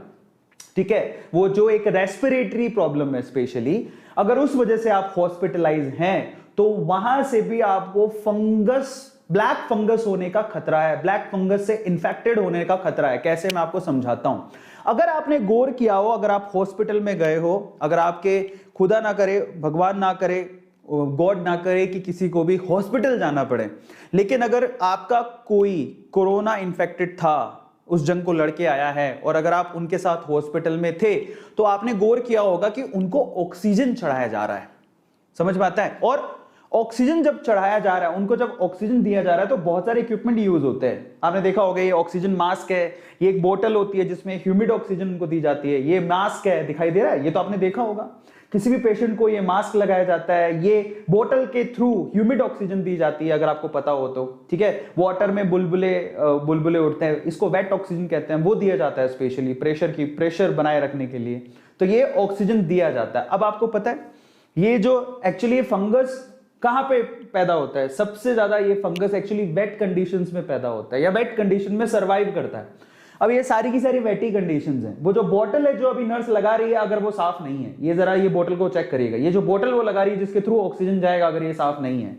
ठीक है, वो जो एक रेस्पिरेटरी प्रॉब्लम है स्पेशली, अगर उस वजह से आप हॉस्पिटलाइज हैं तो वहां से भी आपको फंगस, ब्लैक फंगस होने का खतरा है, ब्लैक फंगस से इन्फेक्टेड होने का खतरा है। कैसे, मैं आपको समझाता हूं। अगर आपने गौर किया हो, अगर आप हॉस्पिटल में गए हो, अगर आपके खुदा ना करे, भगवान ना करे, गॉड ना करे कि किसी को भी हॉस्पिटल जाना पड़े, लेकिन अगर आपका कोई कोरोना इन्फेक्टेड था, उस जंग को लड़के आया है, और अगर आप उनके साथ हॉस्पिटल में थे, तो आपने गौर किया होगा कि उनको ऑक्सीजन चढ़ाया जा रहा है। समझ में आता है? और ऑक्सीजन जब चढ़ाया जा रहा है, उनको जब ऑक्सीजन दिया जा रहा है, तो बहुत सारे इक्विपमेंट यूज होते हैं। आपने देखा होगा, ये ऑक्सीजन मास्क है, ये एक बोतल होती है जिसमें ह्यूमिड ऑक्सीजन उनको दी जाती है, ये मास्क है, दिखाई दे रहा है, ये तो आपने देखा होगा। किसी भी पेशेंट को ये मास्क लगाया जाता है, ये बोतल के थ्रू ह्यूमिड ऑक्सीजन दी जाती है, अगर आपको पता हो तो, ठीक है। वाटर में बुलबुले उठते हैं, इसको वेट ऑक्सीजन कहते हैं, वो दिया जाता है स्पेशली प्रेशर बनाए रखने के लिए, तो ये ऑक्सीजन दिया जाता है। अब आपको पता है ये जो एक्चुअली फंगस कहां पे पैदा होता है? सबसे ज्यादा ये फंगस एक्चुअली वेट कंडीशंस में पैदा होता है, या वेट कंडीशन में सरवाइव करता है। अब ये सारी की सारी वेटी कंडीशंस हैं। वो जो बोतल है जो अभी नर्स लगा रही है, अगर वो साफ नहीं है, ये जरा ये बोतल को चेक करिएगा, ये जो बोतल वो लगा रही है जिसके थ्रू ऑक्सीजन जाएगा, अगर ये साफ नहीं है,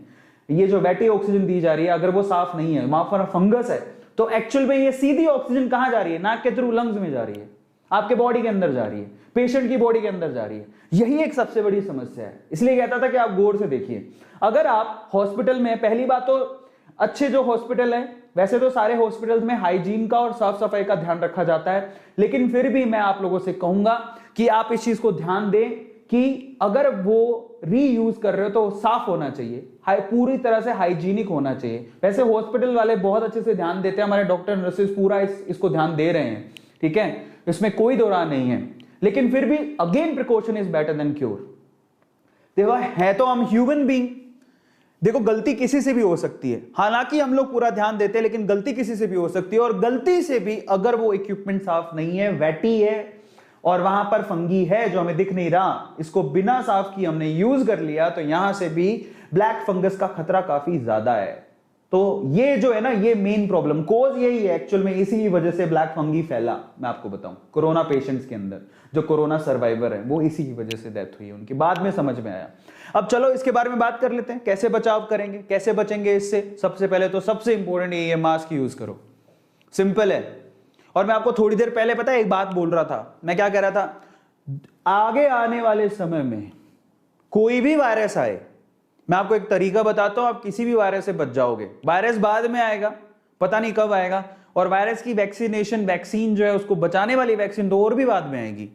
ये जो वेटी ऑक्सीजन दी जा रही है, अगर वो साफ नहीं है, वहां पर फंगस है, तो एक्चुअल में ये सीधी ऑक्सीजन कहां जा रही है? नाक के थ्रू लंग्स में जा रही है, आपके बॉडी के अंदर जा रही है, पेशेंट की बॉडी के अंदर जा रही है। यही एक सबसे बड़ी समस्या है। इसलिए कहता था कि आप गौर से देखिए, अगर आप हॉस्पिटल में, पहली बात तो अच्छे जो हॉस्पिटल है, वैसे तो सारे हॉस्पिटल्स में हाइजीन का और साफ सफाई का ध्यान रखा जाता है, लेकिन फिर भी मैं आप लोगों से कहूंगा कि आप इस चीज को ध्यान दें कि अगर वो रीयूज कर रहे हो तो साफ होना चाहिए, पूरी तरह से हाइजीनिक होना चाहिए। वैसे हॉस्पिटल वाले बहुत अच्छे से ध्यान देते हैं, हमारे डॉक्टर नर्सेज पूरा इसको ध्यान दे रहे हैं, ठीक है, इसमें कोई दो राह नहीं है, लेकिन फिर भी again precaution is better than cure. देखो, है तो हम ह्यूमन बीइंग, देखो गलती किसी से भी हो सकती है, हालांकि हम लोग पूरा ध्यान देते हैं, लेकिन गलती किसी से भी हो सकती है। और गलती से भी अगर वो इक्विपमेंट साफ नहीं है, वेटी है, और वहां पर फंगी है जो हमें दिख नहीं रहा, इसको बिना साफ किए हमने यूज कर लिया, तो यहां से भी ब्लैक फंगस का खतरा काफी ज्यादा है। तो ये जो है ना, ये मेन प्रॉब्लम, कोज यही है एक्चुअल में, इसी की वजह से ब्लैक फंगी फैला। मैं आपको बताऊं, कोरोना पेशेंट्स के अंदर जो कोरोना सर्वाइवर है, वो इसी की वजह से डेथ हुई है उनकी, बाद में समझ में आया। अब चलो इसके बारे में बात कर लेते हैं, कैसे बचाव करेंगे, कैसे बचेंगे इससे। सबसे पहले तो सबसे इंपॉर्टेंट ये मास्क यूज करो, सिंपल है। और मैं आपको थोड़ी देर पहले पता है एक बात बोल रहा था, मैं क्या कह रहा था, आगे आने वाले समय में कोई भी वायरस आए, मैं आपको एक तरीका बताता हूं, आप किसी भी वायरस से बच जाओगे। वायरस बाद में आएगा, पता नहीं कब आएगा, और वायरस की वैक्सीन जो है, उसको बचाने वाली वैक्सीन तो और भी बाद में आएगी।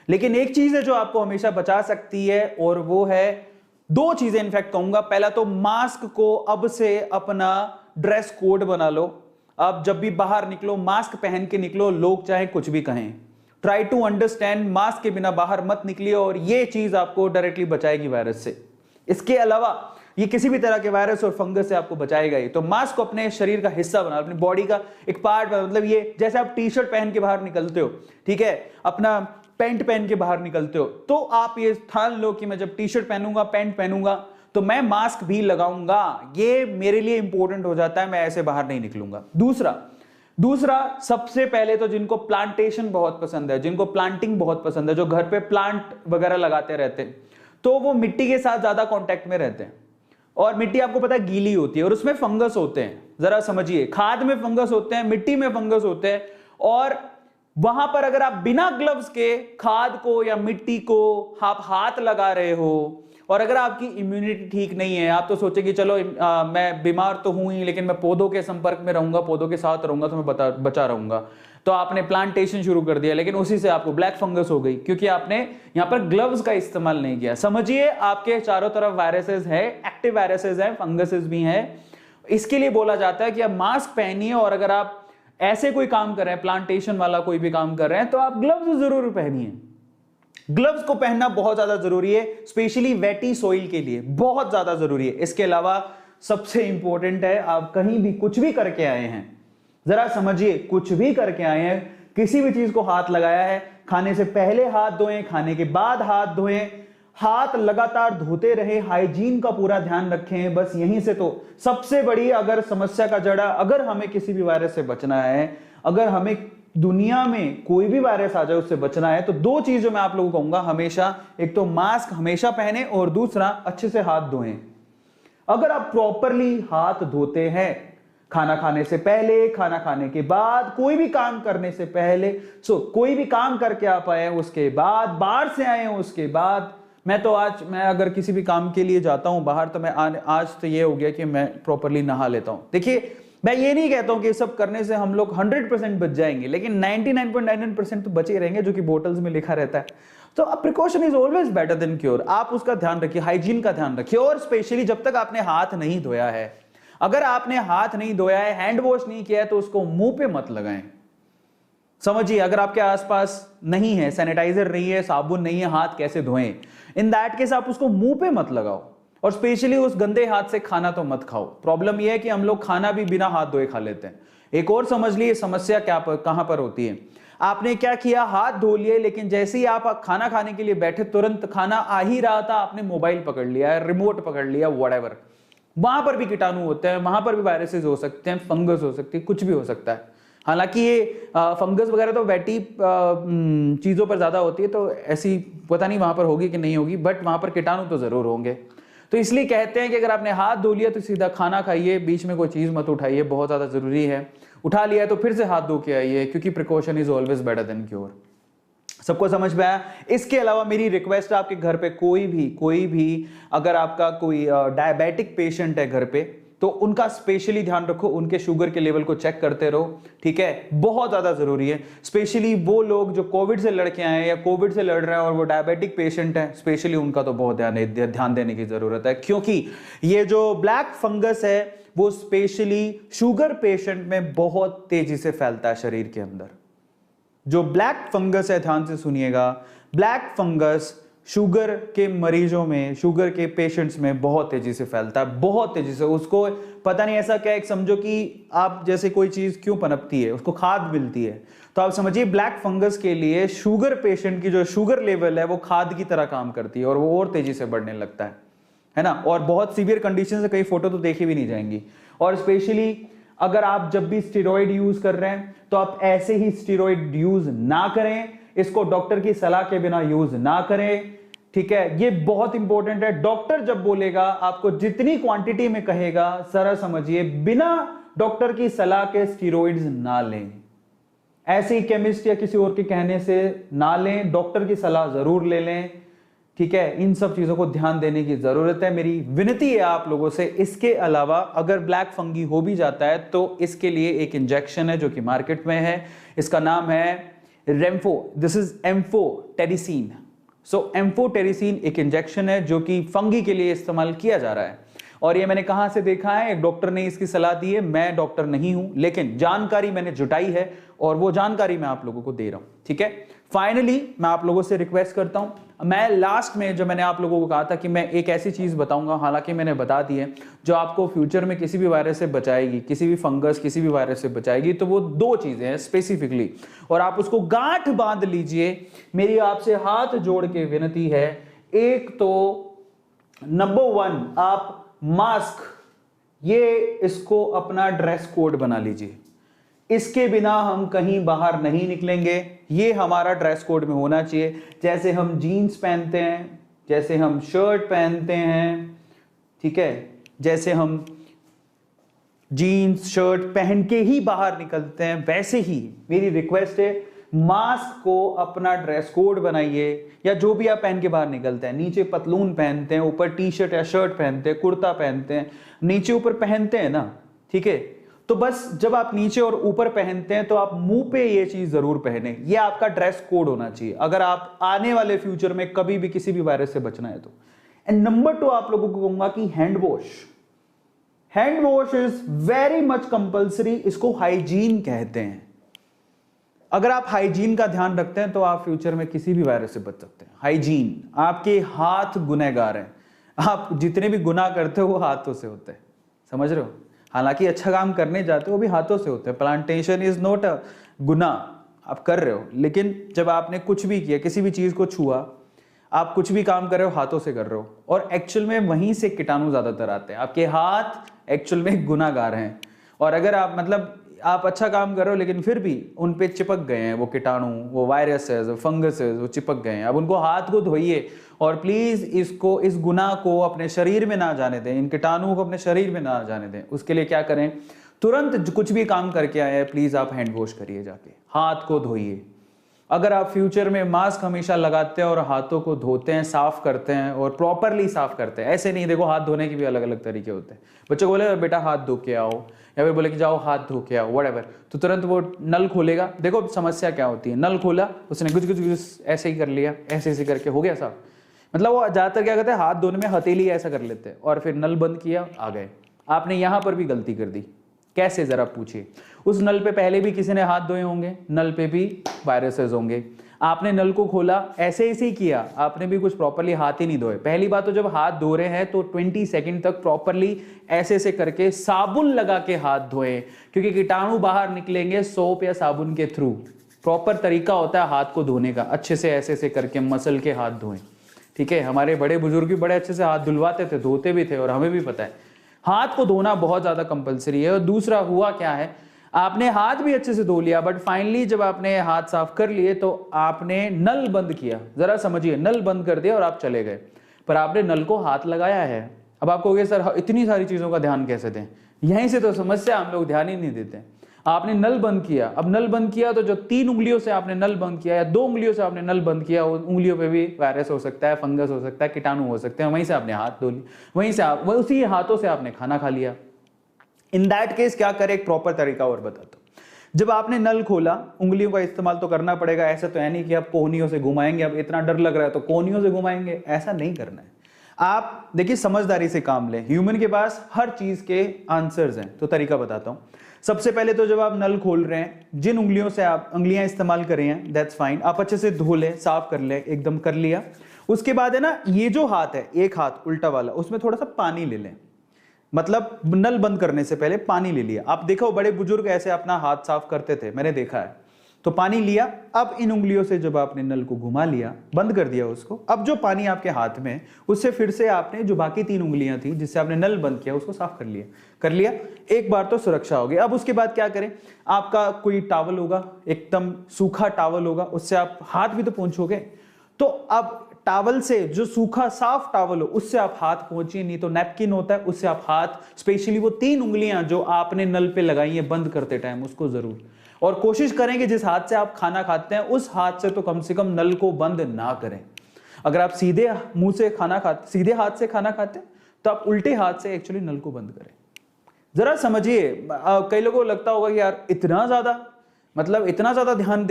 लेकिन एक चीज है जो आपको हमेशा बचा सकती है, और वो है, दो चीजें इनफैक्ट कहूंगा। पहला तो मास्क को अब से अपना ड्रेस कोड बना लो। अब जब भी बाहर निकलो मास्क पहन के निकलो, लोग चाहे कुछ भी कहें। ट्राई टू अंडरस्टैंड, मास्क के बिना बाहर मत निकलिए, और ये चीज आपको डायरेक्टली बचाएगी वायरस से। इसके अलावा ये किसी भी तरह के वायरस और फंगस से आपको बचाएगा ही। तो मास्क को अपने शरीर का हिस्सा बना, अपनी बॉडी का एक पार्ट, मतलब ये जैसे आप टी शर्ट पहन के बाहर निकलते हो, ठीक है, अपना पैंट पहन के बाहर निकलते हो, तो आप ये ठान लो कि मैं जब टी शर्ट पहनूंगा, पैंट पहनूंगा, तो मैं मास्क भी लगाऊंगा। ये मेरे लिए इंपॉर्टेंट हो जाता है, मैं ऐसे बाहर नहीं निकलूंगा। दूसरा सबसे पहले तो जिनको प्लांटेशन बहुत पसंद है, जिनको प्लांटिंग बहुत पसंद है, जो घर पे प्लांट वगैरह लगाते रहते हैं, तो वो मिट्टी के साथ ज्यादा कांटेक्ट में रहते हैं। और मिट्टी आपको पता है गीली होती है, और उसमें फंगस होते हैं। जरा समझिए, खाद में फंगस होते हैं, मिट्टी में फंगस होते हैं, और वहां पर अगर आप बिना ग्लव्स के खाद को या मिट्टी को आप हाथ लगा रहे हो, और अगर आपकी इम्यूनिटी ठीक नहीं है, आप तो सोचे कि चलो मैं बीमार तो हूं ही, लेकिन मैं पौधों के संपर्क में रहूंगा, पौधों के साथ रहूंगा, तो मैं बचा रहूंगा, तो आपने प्लांटेशन शुरू कर दिया, लेकिन उसी से आपको ब्लैक फंगस हो गई, क्योंकि आपने यहां पर ग्लव्स का इस्तेमाल नहीं किया। समझिए, आपके चारों तरफ वायरसेस है, एक्टिव वायरसेस है, फंगसेस भी हैं। इसके लिए बोला जाता है कि आप मास्क पहनिए, और अगर आप ऐसे कोई काम कर रहे हैं, प्लांटेशन वाला कोई भी काम कर रहे हैं, तो आप ग्लव्स जरूर पहनिए। ग्लव्स को पहनना बहुत ज्यादा जरूरी है, स्पेशली वेटी सॉइल के लिए बहुत ज्यादा जरूरी है। इसके अलावा सबसे इंपॉर्टेंट है, आप कहीं भी कुछ भी करके आए हैं, जरा समझिए, कुछ भी करके आए हैं, किसी भी चीज को हाथ लगाया है, खाने से पहले हाथ धोएं, खाने के बाद हाथ धोएं, हाथ लगातार धोते रहे, हाइजीन का पूरा ध्यान रखें। बस यहीं से तो सबसे बड़ी अगर समस्या का जड़ा, अगर हमें किसी भी वायरस से बचना है, अगर हमें दुनिया में कोई भी वायरस आ जाए उससे बचना है, तो दो चीज जो मैं आप लोगों को कहूंगा हमेशा, एक तो मास्क हमेशा पहने, और दूसरा अच्छे से हाथ धोएं। अगर आप प्रॉपरली हाथ धोते हैं, खाना खाने से पहले, खाना खाने के बाद, कोई भी काम करने से पहले, कोई भी काम करके आप आए उसके बाद, बाहर से आए उसके बाद, मैं अगर किसी भी काम के लिए जाता हूं बाहर, तो मैं आज तो ये हो गया कि मैं प्रॉपरली नहा लेता हूं। देखिए, मैं ये नहीं कहता हूं कि सब करने से हम लोग 100% बच जाएंगे, लेकिन 99.99% तो बचे रहेंगे, जो कि बोटल्स में लिखा रहता है। तो precaution is always better than cure. आप उसका ध्यान रखिए, हाइजीन का ध्यान रखिए, और स्पेशली जब तक आपने हाथ नहीं धोया है, अगर आपने हाथ नहीं धोया है, हैंड वॉश नहीं किया है, तो उसको मुंह पे मत लगाएं। समझिए, अगर आपके आसपास नहीं है, सैनिटाइजर नहीं है, साबुन नहीं है, हाथ कैसे धोएं? इन दैट केस आप उसको मुंह पे मत लगाओ, और स्पेशली उस गंदे हाथ से खाना तो मत खाओ। प्रॉब्लम यह है कि हम लोग खाना भी बिना हाथ धोए खा लेते हैं। एक और समझ लिए समस्या कहां पर होती है। आपने क्या किया, हाथ धो लिए, लेकिन जैसे ही आप खाना खाने के लिए बैठे, तुरंत खाना आ ही रहा था, आपने मोबाइल पकड़ लिया, रिमोट पकड़ लिया, व्हाटएवर, वहां पर भी कीटाणु होते हैं, वहां पर भी वायरसेस हो सकते हैं, फंगस हो सकती है, कुछ भी हो सकता है। हालांकि ये फंगस वगैरह तो वेटी चीजों पर ज्यादा होती है, तो ऐसी पता नहीं वहां पर होगी कि नहीं होगी, बट वहां पर कीटाणु तो जरूर होंगे। तो इसलिए कहते हैं कि अगर आपने हाथ धो लिया तो सीधा खाना खाइए, बीच में कोई चीज मत उठाइए, बहुत ज्यादा जरूरी है। उठा लिया तो फिर से हाथ धो के आइए, क्योंकि precaution is always better than cure. सबको समझ में आया? इसके अलावा मेरी रिक्वेस्ट है, आपके घर पे कोई भी अगर आपका कोई डायबिटिक पेशेंट है घर पे, तो उनका स्पेशली ध्यान रखो, उनके शुगर के लेवल को चेक करते रहो, ठीक है, बहुत ज्यादा जरूरी है। स्पेशली वो लोग जो कोविड से लड़ के आए हैं या कोविड से लड़ रहे हैं और वो डायबिटिक पेशेंट हैं, स्पेशली उनका तो बहुत ध्यान देने की जरूरत है, क्योंकि ये जो ब्लैक फंगस है वो स्पेशली शुगर पेशेंट में बहुत तेजी से फैलता है शरीर के अंदर। जो ब्लैक फंगस है, ध्यान से सुनिएगा, ब्लैक फंगस शुगर के मरीजों में, शुगर के पेशेंट्स में बहुत तेजी से फैलता है, बहुत तेजी से। उसको पता नहीं ऐसा क्या, एक समझो कि आप जैसे कोई चीज क्यों पनपती है, उसको खाद मिलती है, तो आप समझिए ब्लैक फंगस के लिए शुगर पेशेंट की जो शुगर लेवल है वो खाद की तरह काम करती है, और वो और तेजी से बढ़ने लगता है ना। और बहुत सीवियर कंडीशन से कई फोटो तो देखी भी नहीं जाएंगी। और स्पेशली अगर आप जब भी स्टेरॉइड यूज कर रहे हैं, तो आप ऐसे ही स्टेरॉइड यूज ना करें, इसको डॉक्टर की सलाह के बिना यूज ना करें, ठीक है, ये बहुत इंपॉर्टेंट है। डॉक्टर जब बोलेगा, आपको जितनी क्वांटिटी में कहेगा, जरा समझिए, बिना डॉक्टर की सलाह के स्टेरॉइड्स ना लें। ऐसे ही केमिस्ट या किसी और के कहने से ना लें, डॉक्टर की सलाह जरूर ले लें, ठीक है, इन सब चीजों को ध्यान देने की जरूरत है। मेरी विनती है आप लोगों से, इसके अलावा अगर ब्लैक फंगी हो भी जाता है तो इसके लिए एक इंजेक्शन है जो कि मार्केट में है, इसका नाम है रेम्फो, this is amphotericin. So amphotericin एक इंजेक्शन है जो कि फंगी के लिए इस्तेमाल किया जा रहा है। और ये मैंने कहां से देखा है, एक डॉक्टर ने इसकी सलाह दी है। मैं डॉक्टर नहीं हूं, लेकिन जानकारी मैंने जुटाई है और वो जानकारी मैं आप लोगों को दे रहा हूं, ठीक है। फाइनली मैं आप लोगों से रिक्वेस्ट करता हूं, मैं लास्ट में जो मैंने आप लोगों को कहा था कि मैं एक ऐसी चीज बताऊंगा, हालांकि मैंने बता दी है, जो आपको फ्यूचर में किसी भी वायरस से बचाएगी, किसी भी फंगस, किसी भी वायरस से बचाएगी। तो वो दो चीजें हैं स्पेसिफिकली, और आप उसको गांठ बांध लीजिए। मेरी आपसे हाथ जोड़ के विनती है, एक तो नंबर 1 आप मास्क, ये इसको अपना ड्रेस कोड बना लीजिए। इसके बिना हम कहीं बाहर नहीं निकलेंगे, ये हमारा ड्रेस कोड में होना चाहिए। जैसे हम जीन्स पहनते हैं, जैसे हम शर्ट पहनते हैं, ठीक है, जैसे हम जीन्स शर्ट पहन के ही बाहर निकलते हैं, वैसे ही मेरी रिक्वेस्ट है, मास्क को अपना ड्रेस कोड बनाइए। या जो भी आप पहन के बाहर निकलते हैं, नीचे पतलून पहनते हैं, ऊपर टी शर्ट या शर्ट पहनते हैं, कुर्ता पहनते हैं, नीचे ऊपर पहनते हैं ना, ठीक है। तो बस जब आप नीचे और ऊपर पहनते हैं तो आप मुंह पे ये चीज जरूर पहने, ये आपका ड्रेस कोड होना चाहिए अगर आप आने वाले फ्यूचर में कभी भी किसी भी वायरस से बचना है तो। एंड नंबर 2 आप लोगों को कहूंगा कि hand wash is very much compulsory, इसको हाइजीन कहते हैं। अगर आप हाइजीन का ध्यान रखते हैं तो आप फ्यूचर में किसी भी वायरस से बच सकते हैं। हाइजीन, आपके हाथ गुनहगार हैं, आप जितने भी गुनाह करते हो वो हाथों से होते हैं, समझ रहे हो। हालांकि अच्छा काम करने जाते हो वो भी हाथों से होते हैं। प्लांटेशन इज नॉट अ गुनाह, आप कर रहे हो, लेकिन जब आपने कुछ भी किया, किसी भी चीज को छुआ, आप कुछ भी काम कर रहे हो हाथों से कर रहे हो, और एक्चुअल में वहीं से कीटाणु ज्यादातर आते हैं। आपके हाथ एक्चुअल में गुनाहगार हैं, और अगर आप मतलब आप अच्छा काम कर रहे हो लेकिन फिर भी उन पे चिपक गए हैं वो कीटाणु, वो वायरसेस, वो फंगसेस, वो चिपक गए हैं, अब उनको हाथ को धोइए और प्लीज इसको, इस गुनाह को अपने शरीर में ना जाने दें, इन कीटाणुओं को अपने शरीर में ना जाने दें। उसके लिए क्या करें, तुरंत कुछ भी काम करके आए हैं प्लीज आप हैंड वॉश करिए, जाके हाथ को धोइए। अगर आप फ्यूचर में मास्क हमेशा लगाते हैं और हाथों को धोते हैं, साफ करते हैं और प्रॉपरली साफ करते हैं, ऐसे नहीं, देखो हाथ धोने के भी अलग अलग तरीके होते हैं। बच्चों को बोले बेटा हाथ धो के आओ, या फिर बोले कि जाओ हाथ धो के आओ, व्हाटएवर, तो तुरंत वो नल खोलेगा। देखो समस्या क्या होती है, नल खोला, उसने गुज गुज गुज ऐसे ही कर लिया, ऐसे ऐसे करके हो गया साफ। मतलब वो ज्यादातर क्या करते हैं, हाथ धोने में हथेली ऐसा कर लेते हैं और फिर नल बंद किया, आ गए। आपने यहां पर भी गलती कर दी। कैसे, जरा पूछिए। उस नल पे पहले भी किसी ने हाथ धोए होंगे, नल पे भी वायरसेस होंगे। आपने नल को खोला, ऐसे ही किया, आपने भी कुछ प्रॉपरली हाथ ही नहीं धोए। पहली बात तो जब हाथ धो रहे हैं तो 20 सेकंड तक प्रॉपरली ऐसे करके साबुन लगा के हाथ धोएं, क्योंकि कीटाणु बाहर निकलेंगे सोप या साबुन के थ्रू। प्रॉपर तरीका होता है हाथ को धोने का, अच्छे से ऐसे करके मसल के हाथ धोएं, ठीक है। हमारे बड़े बुजुर्ग भी बड़े अच्छे से हाथ धुलवाते थे, धोते भी थे, और हमें भी पता है हाथ को धोना बहुत ज्यादा कंपलसरी है। और दूसरा हुआ क्या है, आपने हाथ भी अच्छे से धो लिया, बट फाइनली जब आपने हाथ साफ कर लिए तो आपने नल बंद किया। जरा समझिए, नल बंद कर दिया और आप चले गए, पर आपने नल को हाथ लगाया है। अब आप कहोगे सर इतनी सारी चीजों का ध्यान कैसे दें, यहीं से तो समस्या, हम लोग ध्यान ही नहीं देते। आपने नल बंद किया, अब नल बंद किया तो जो 3 उंगलियों से आपने नल बंद किया या 2 उंगलियों से आपने नल बंद किया, उन उंगलियों पे भी वायरस हो सकता है, फंगस हो सकता है, कीटाणु हो सकते हैं। वहीं से आपने हाथ धो लिए, वहीं से आप उसी हाथों से आपने खाना खा लिया। इन दैट केस क्या करें, एक प्रॉपर तरीका और बताता हूं। जब आपने नल खोला, उंगलियों का इस्तेमाल तो करना पड़ेगा, ऐसा तो है नहीं कि आप कोहनियों से घुमाएंगे, अब इतना डर लग रहा है तो कोहनियों से घुमाएंगे, ऐसा नहीं करना है। आप देखिए समझदारी से काम लें, ह्यूमन के पास हर चीज के आंसर्स हैं। तो तरीका बताता हूं। सबसे पहले तो जब आप नल खोल रहे हैं, जिन उंगलियों से आप उंगलियां इस्तेमाल कर रहे हैं, दैट्स फाइन, आप अच्छे से धो लें, साफ कर लें, एकदम कर लिया। उसके बाद है ना, ये जो हाथ है, एक हाथ उल्टा वाला, उसमें थोड़ा सा पानी ले लें, मतलब नल बंद करने से पहले पानी ले लिया। आप देखो बड़े बुजुर्ग ऐसे अपना हाथ साफ करते थे, मैंने देखा है। तो पानी लिया, अब इन उंगलियों से जब आपने नल को घुमा लिया, बंद कर दिया उसको, अब जो पानी आपके हाथ में, उससे फिर से आपने जो बाकी 3 उंगलियां थी जिससे आपने नल बंद किया, उसको साफ कर लिया। एक बार तो सुरक्षा हो गई। अब उसके बाद क्या करें, आपका कोई टॉवल होगा, एकदम सूखा टॉवल होगा, उससे आप हाथ भी तो पोंछोगे। तो अब टॉवल से, जो सूखा साफ टॉवल हो, उससे आप हाथ पोंछिए, नहीं तो नैपकिन होता है, उससे आप हाथ, स्पेशली वो 3 उंगलियां जो आपने नल पे लगाई है बंद करते टाइम, उसको जरूर। और कोशिश करें कि जिस हाथ से आप खाना खाते हैं उस हाथ से तो कम से कम नल को बंद ना करें। अगर आप सीधे मुंह से खाना खाते, सीधे हाथ से खाना खाते तो आप उल्टे हाथ से एक्चुअली नल को बंद करें। जरा समझिए, कई लोगों को लगता होगा कि यार इतना ज्यादा, मतलब इतना ज्यादा ध्यान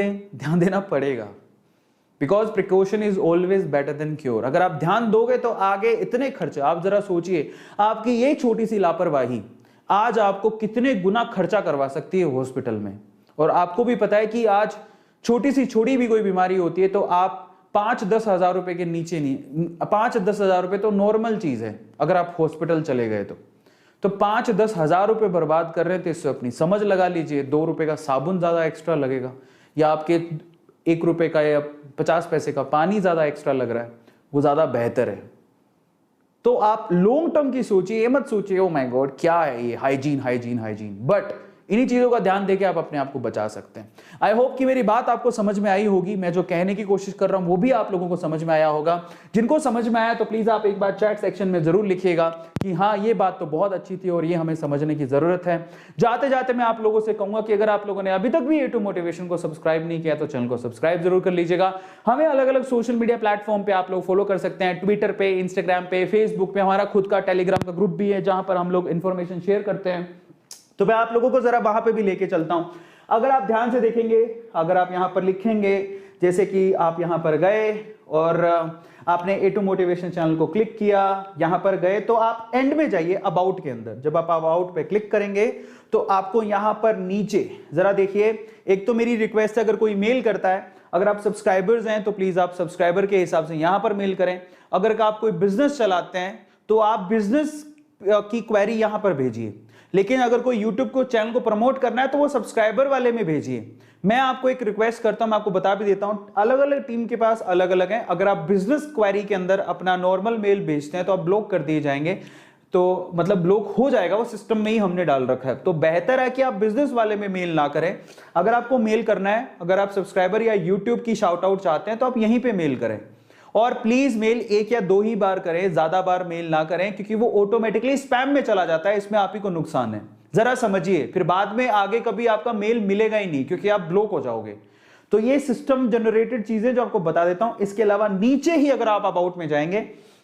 देना पड़ेगा, because precaution is always better than cure. अगर आप ध्यान दोगे तो आगे इतने खर्चे, आप जरा सोचिए, आपकी ये छोटी सी लापरवाही आज आपको कितने गुना खर्चा करवा सकती है हॉस्पिटल में। और आपको भी पता है कि आज छोटी भी कोई बीमारी होती है तो आप 5-10 हजार रुपए के नीचे नहीं, 5-10 हजार रुपए तो नॉर्मल चीज है अगर आप हॉस्पिटल चले गए तो 5-10 हजार रुपए बर्बाद कर रहे थे, इससे अपनी समझ लगा लीजिए 2 रुपए का साबुन ज्यादा एक्स्ट्रा लगेगा, या आपके 1 रुपए का या 50 पैसे का पानी ज्यादा एक्स्ट्रा लग रहा है, वो ज्यादा बेहतर है। तो आप लॉन्ग टर्म की सोचिए, ये मत सोचिए ओ माय गॉड क्या है ये हाइजीन, बट इन्हीं चीजों का ध्यान देके आप अपने आप को बचा सकते हैं। आई होप कि मेरी बात आपको समझ में आई होगी, मैं जो कहने की कोशिश कर रहा हूं वो भी आप लोगों को समझ में आया होगा। जिनको समझ में आया तो प्लीज आप एक बार चैट सेक्शन में जरूर लिखिएगा कि हाँ ये बात तो बहुत अच्छी थी और ये हमें समझने की जरूरत है। जाते जाते मैं आप लोगों से कहूंगा कि अगर आप लोगों ने अभी तक भी A2 मोटिवेशन को सब्सक्राइब नहीं किया तो चैनल को सब्सक्राइब जरूर कर लीजिएगा। हमें अलग अलग सोशल मीडिया प्लेटफॉर्म पे आप लोग फॉलो कर सकते हैं, ट्विटर पे, इंस्टाग्राम पे, फेसबुक पे, हमारा खुद का टेलीग्राम का ग्रुप भी है जहां पर हम लोग इंफॉर्मेशन शेयर करते हैं। तो मैं आप लोगों को जरा वहां पे भी लेके चलता हूं। अगर आप ध्यान से देखेंगे, अगर आप यहां पर लिखेंगे, जैसे कि आप यहां पर गए और आपने A2 मोटिवेशन चैनल को क्लिक किया, यहां पर गए तो आप एंड में जाइए अबाउट के अंदर। जब आप अबाउट पे क्लिक करेंगे तो आपको यहां पर नीचे जरा देखिए, एक तो मेरी रिक्वेस्ट है अगर कोई मेल करता है, अगर आप सब्सक्राइबर्स हैं तो प्लीज आप सब्सक्राइबर के हिसाब से यहां पर मेल करें। अगर आप कोई बिजनेस चलाते हैं तो आप बिजनेस की क्वेरी यहां पर भेजिए, लेकिन अगर कोई YouTube को चैनल को प्रमोट करना है तो वो सब्सक्राइबर वाले में भेजिए। मैं आपको एक रिक्वेस्ट करता हूं, मैं आपको बता भी देता हूं, अलग अलग टीम के पास अलग अलग है। अगर आप बिजनेस क्वेरी के अंदर अपना नॉर्मल मेल भेजते हैं तो आप ब्लॉक कर दिए जाएंगे, तो मतलब ब्लॉक हो जाएगा, वो सिस्टम में ही हमने डाल रखा है। तो बेहतर है कि आप बिजनेस वाले में मेल ना करें। अगर आपको मेल करना है, अगर आप सब्सक्राइबर या YouTube की शाउट आउट चाहते हैं तो आप यहीं पे मेल करें, और प्लीज मेल 1 या 2 ही बार करें, ज्यादा बार मेल ना करें, क्योंकि वो ऑटोमेटिकली स्पैम में चला जाता है। इसमें आप ही को नुकसान है, जरा समझिए, फिर बाद में आगे कभी आपका मेल मिलेगा ही नहीं क्योंकि आप ब्लॉक हो जाओगे। तो ये सिस्टम जनरेटेड चीजें जो आपको बता देता हूं। इसके अलावा नीचे ही अगर आप अबाउट में जाएंगे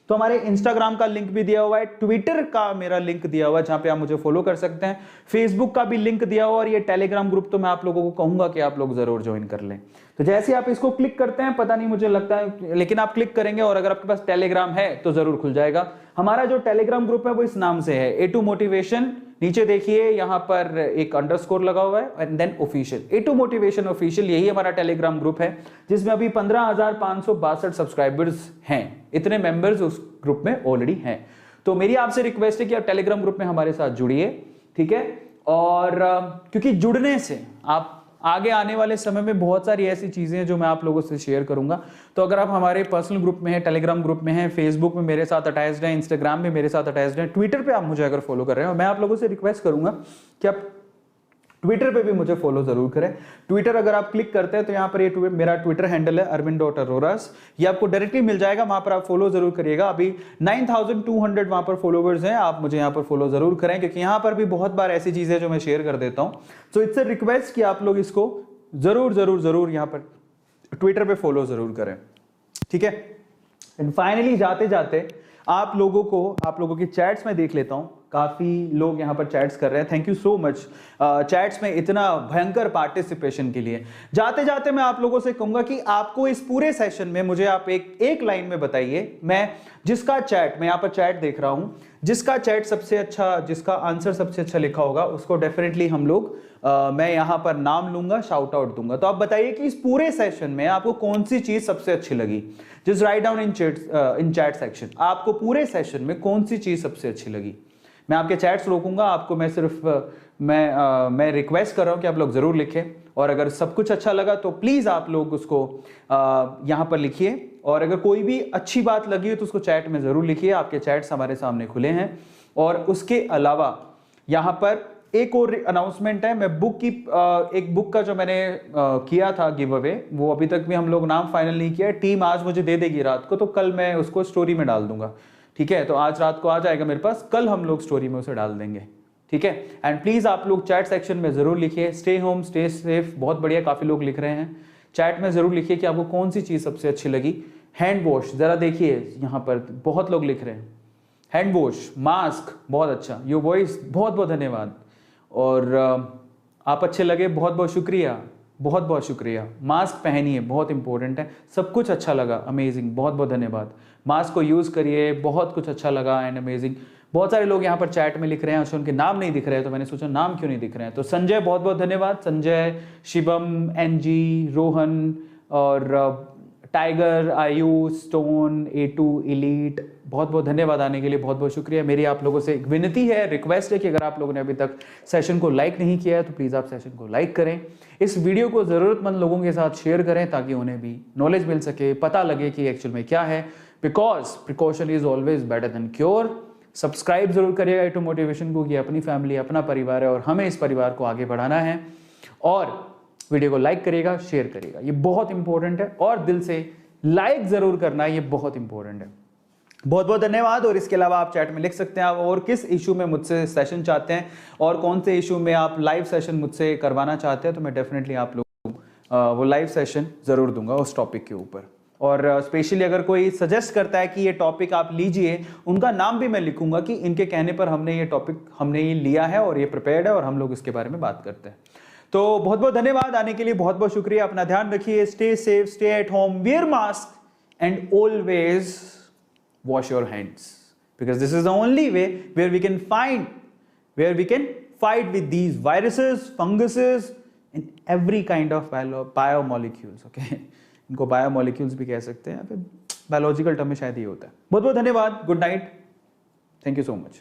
तो हमारे इंस्टाग्राम का लिंक भी दिया हुआ है, ट्विटर का मेरा लिंक दिया हुआ है जहां पे आप मुझे फॉलो कर सकते हैं, फेसबुक का भी लिंक दिया हुआ, और ये टेलीग्राम ग्रुप तो मैं आप लोगों को कहूंगा कि आप लोग जरूर ज्वाइन कर लें। तो जैसे आप इसको क्लिक करते हैं, पता नहीं मुझे लगता है, लेकिन आप क्लिक करेंगे और अगर आपके पास टेलीग्राम है तो जरूर खुल जाएगा। हमारा जो टेलीग्राम ग्रुप है वो इस नाम से है, A2 मोटिवेशन। नीचे देखिए यहां पर एक अंडरस्कोर लगा हुआ है and then official, A2 motivation official, यही हमारा टेलीग्राम ग्रुप है जिसमें अभी 15,562 सब्सक्राइबर्स हैं। इतने मेंबर्स उस ग्रुप में ऑलरेडी हैं। तो मेरी आपसे रिक्वेस्ट है कि आप टेलीग्राम ग्रुप में हमारे साथ जुड़िए, ठीक है। और क्योंकि जुड़ने से आप आगे आने वाले समय में बहुत सारी ऐसी चीजें हैं जो मैं आप लोगों से शेयर करूंगा। तो अगर आप हमारे पर्सनल ग्रुप में हैं, टेलीग्राम ग्रुप में हैं, फेसबुक में मेरे साथ अटैच्ड हैं, इंस्टाग्राम में मेरे साथ अटैच्ड हैं, ट्विटर पे आप मुझे अगर फॉलो कर रहे हैं, मैं आप लोगों से रिक्वेस्ट करूंगा कि आप ट्विटर पे भी मुझे फॉलो जरूर करें। ट्विटर अगर आप क्लिक करते हैं तो यहाँ पर ये मेरा ट्विटर हैंडल है arvind.aroras, ये आपको डायरेक्टली मिल जाएगा, वहां पर आप फॉलो जरूर करिएगा। अभी 9,200 वहां पर फॉलोवर्स हैं, आप मुझे यहाँ पर फॉलो जरूर करें क्योंकि यहाँ पर भी बहुत बार ऐसी चीजें जो मैं शेयर कर देता हूँ। सो इट्स अ रिक्वेस्ट कि आप लोग इसको जरूर जरूर जरूर यहाँ पर ट्विटर पे फॉलो जरूर करें, ठीक है। एंड फाइनली जाते जाते आप लोगों की चैट्स में देख लेता हूं, काफी लोग यहां पर चैट्स कर रहे हैं, thank you so much chats में इतना भयंकर पार्टिसिपेशन के लिए। जाते जाते मैं आप लोगों से कहूंगा कि आपको इस पूरे सेशन में मुझे आप एक लाइन में बताइए, मैं जिसका चैट, मैं यहां पर चैट देख रहा हूं, जिसका चैट सबसे अच्छा, जिसका आंसर सबसे अच्छा लिखा होगा उसको डेफिनेटली हम लोग मैं यहां पर नाम लूंगा, शाउट आउट दूंगा। तो आप बताइए कि इस पूरे सेशन में आपको कौन सी चीज सबसे अच्छी लगी। Just write down in chat section, आपको पूरे सेशन में कौन सी चीज सबसे अच्छी लगी। मैं आपके चैट्स रोकूंगा, आपको मैं सिर्फ मैं रिक्वेस्ट कर रहा हूं कि आप लोग जरूर लिखें, और अगर सब कुछ अच्छा लगा तो प्लीज आप लोग उसको यहां पर लिखिए, और अगर कोई भी अच्छी बात लगी हो तो उसको चैट में जरूर लिखिए। आपके चैट्स हमारे सामने खुले हैं। और उसके अलावा यहां पर एक और अनाउंसमेंट है, मैं एक बुक का जो मैंने किया था गिव अवे, वो अभी तक भी हम लोग नाम फाइनल नहीं किया है। टीम आज मुझे दे देगी रात को, तो कल मैं उसको स्टोरी में डाल दूंगा, ठीक है। तो आज रात को आ जाएगा मेरे पास, कल हम लोग स्टोरी में उसे डाल देंगे, ठीक है। एंड प्लीज आप लोग चैट सेक्शन में जरूर लिखिए, स्टे होम स्टे सेफ, बहुत बढ़िया, काफी लोग लिख रहे हैं। चैट में जरूर लिखिए कि आपको कौन सी चीज सबसे अच्छी लगी, हैंड वॉश, ज़रा देखिए यहाँ पर बहुत लोग लिख रहे हैं, हैंड वॉश, मास्क, बहुत अच्छा, योर वॉइस, बहुत बहुत धन्यवाद। और आप अच्छे लगे, बहुत बहुत शुक्रिया, बहुत बहुत शुक्रिया। मास्क पहनिए, बहुत इंपॉर्टेंट है। सब कुछ अच्छा लगा, अमेजिंग, बहुत बहुत धन्यवाद। मास्क को यूज़ करिए, बहुत कुछ अच्छा लगा एंड अमेजिंग। बहुत सारे लोग यहाँ पर चैट में लिख रहे हैं, अच्छा उनके नाम नहीं दिख रहे हैं, तो मैंने सोचा नाम क्यों नहीं दिख रहे हैं। तो संजय, बहुत बहुत धन्यवाद, संजय, शिवम, एनजी, रोहन और टाइगर, आयु, स्टोन, A2, इलीट, बहुत बहुत धन्यवाद आने के लिए, बहुत बहुत शुक्रिया। मेरी आप लोगों से एक विनती है, रिक्वेस्ट है कि अगर आप लोगों ने अभी तक सेशन को लाइक नहीं किया है तो प्लीज़ आप सेशन को लाइक करें। इस वीडियो को ज़रूरतमंद लोगों के साथ शेयर करें ताकि उन्हें भी नॉलेज मिल सके, पता लगे कि एक्चुअल में क्या है, because precaution is always better than cure. Subscribe जरूर करिएगा A2 मोटिवेशन को, कि अपनी फैमिली, अपना परिवार है और हमें इस परिवार को आगे बढ़ाना है। और वीडियो को लाइक करिएगा, शेयर करिएगा, ये बहुत इंपॉर्टेंट है। और दिल से लाइक जरूर करना, ये बहुत इंपॉर्टेंट है। बहुत बहुत धन्यवाद। और इसके अलावा आप चैट में लिख सकते हैं आप और किस इशू में मुझसे सेशन चाहते हैं और कौन से इशू में आप लाइव सेशन मुझसे करवाना चाहते हैं, तो मैं डेफिनेटली आप लोगों को वो लाइव सेशन जरूर दूंगा उस टॉपिक के ऊपर। और स्पेशली अगर कोई सजेस्ट करता है कि ये टॉपिक आप लीजिए, उनका नाम भी मैं लिखूंगा कि इनके कहने पर हमने ये टॉपिक, हमने ये लिया है और ये प्रिपेयर्ड है और हम लोग इसके बारे में बात करते हैं। तो बहुत बहुत धन्यवाद आने के लिए, बहुत बहुत शुक्रिया। अपना ध्यान रखिए, stay safe, stay at home, wear mask and always wash your hands, because this is the only way where we can fight with these viruses, funguses and every kind of biomolecules. Okay, इनको biomolecules भी कह सकते हैं, biological term में शायद ये होता है। बहुत बहुत धन्यवाद, good night, thank you so much.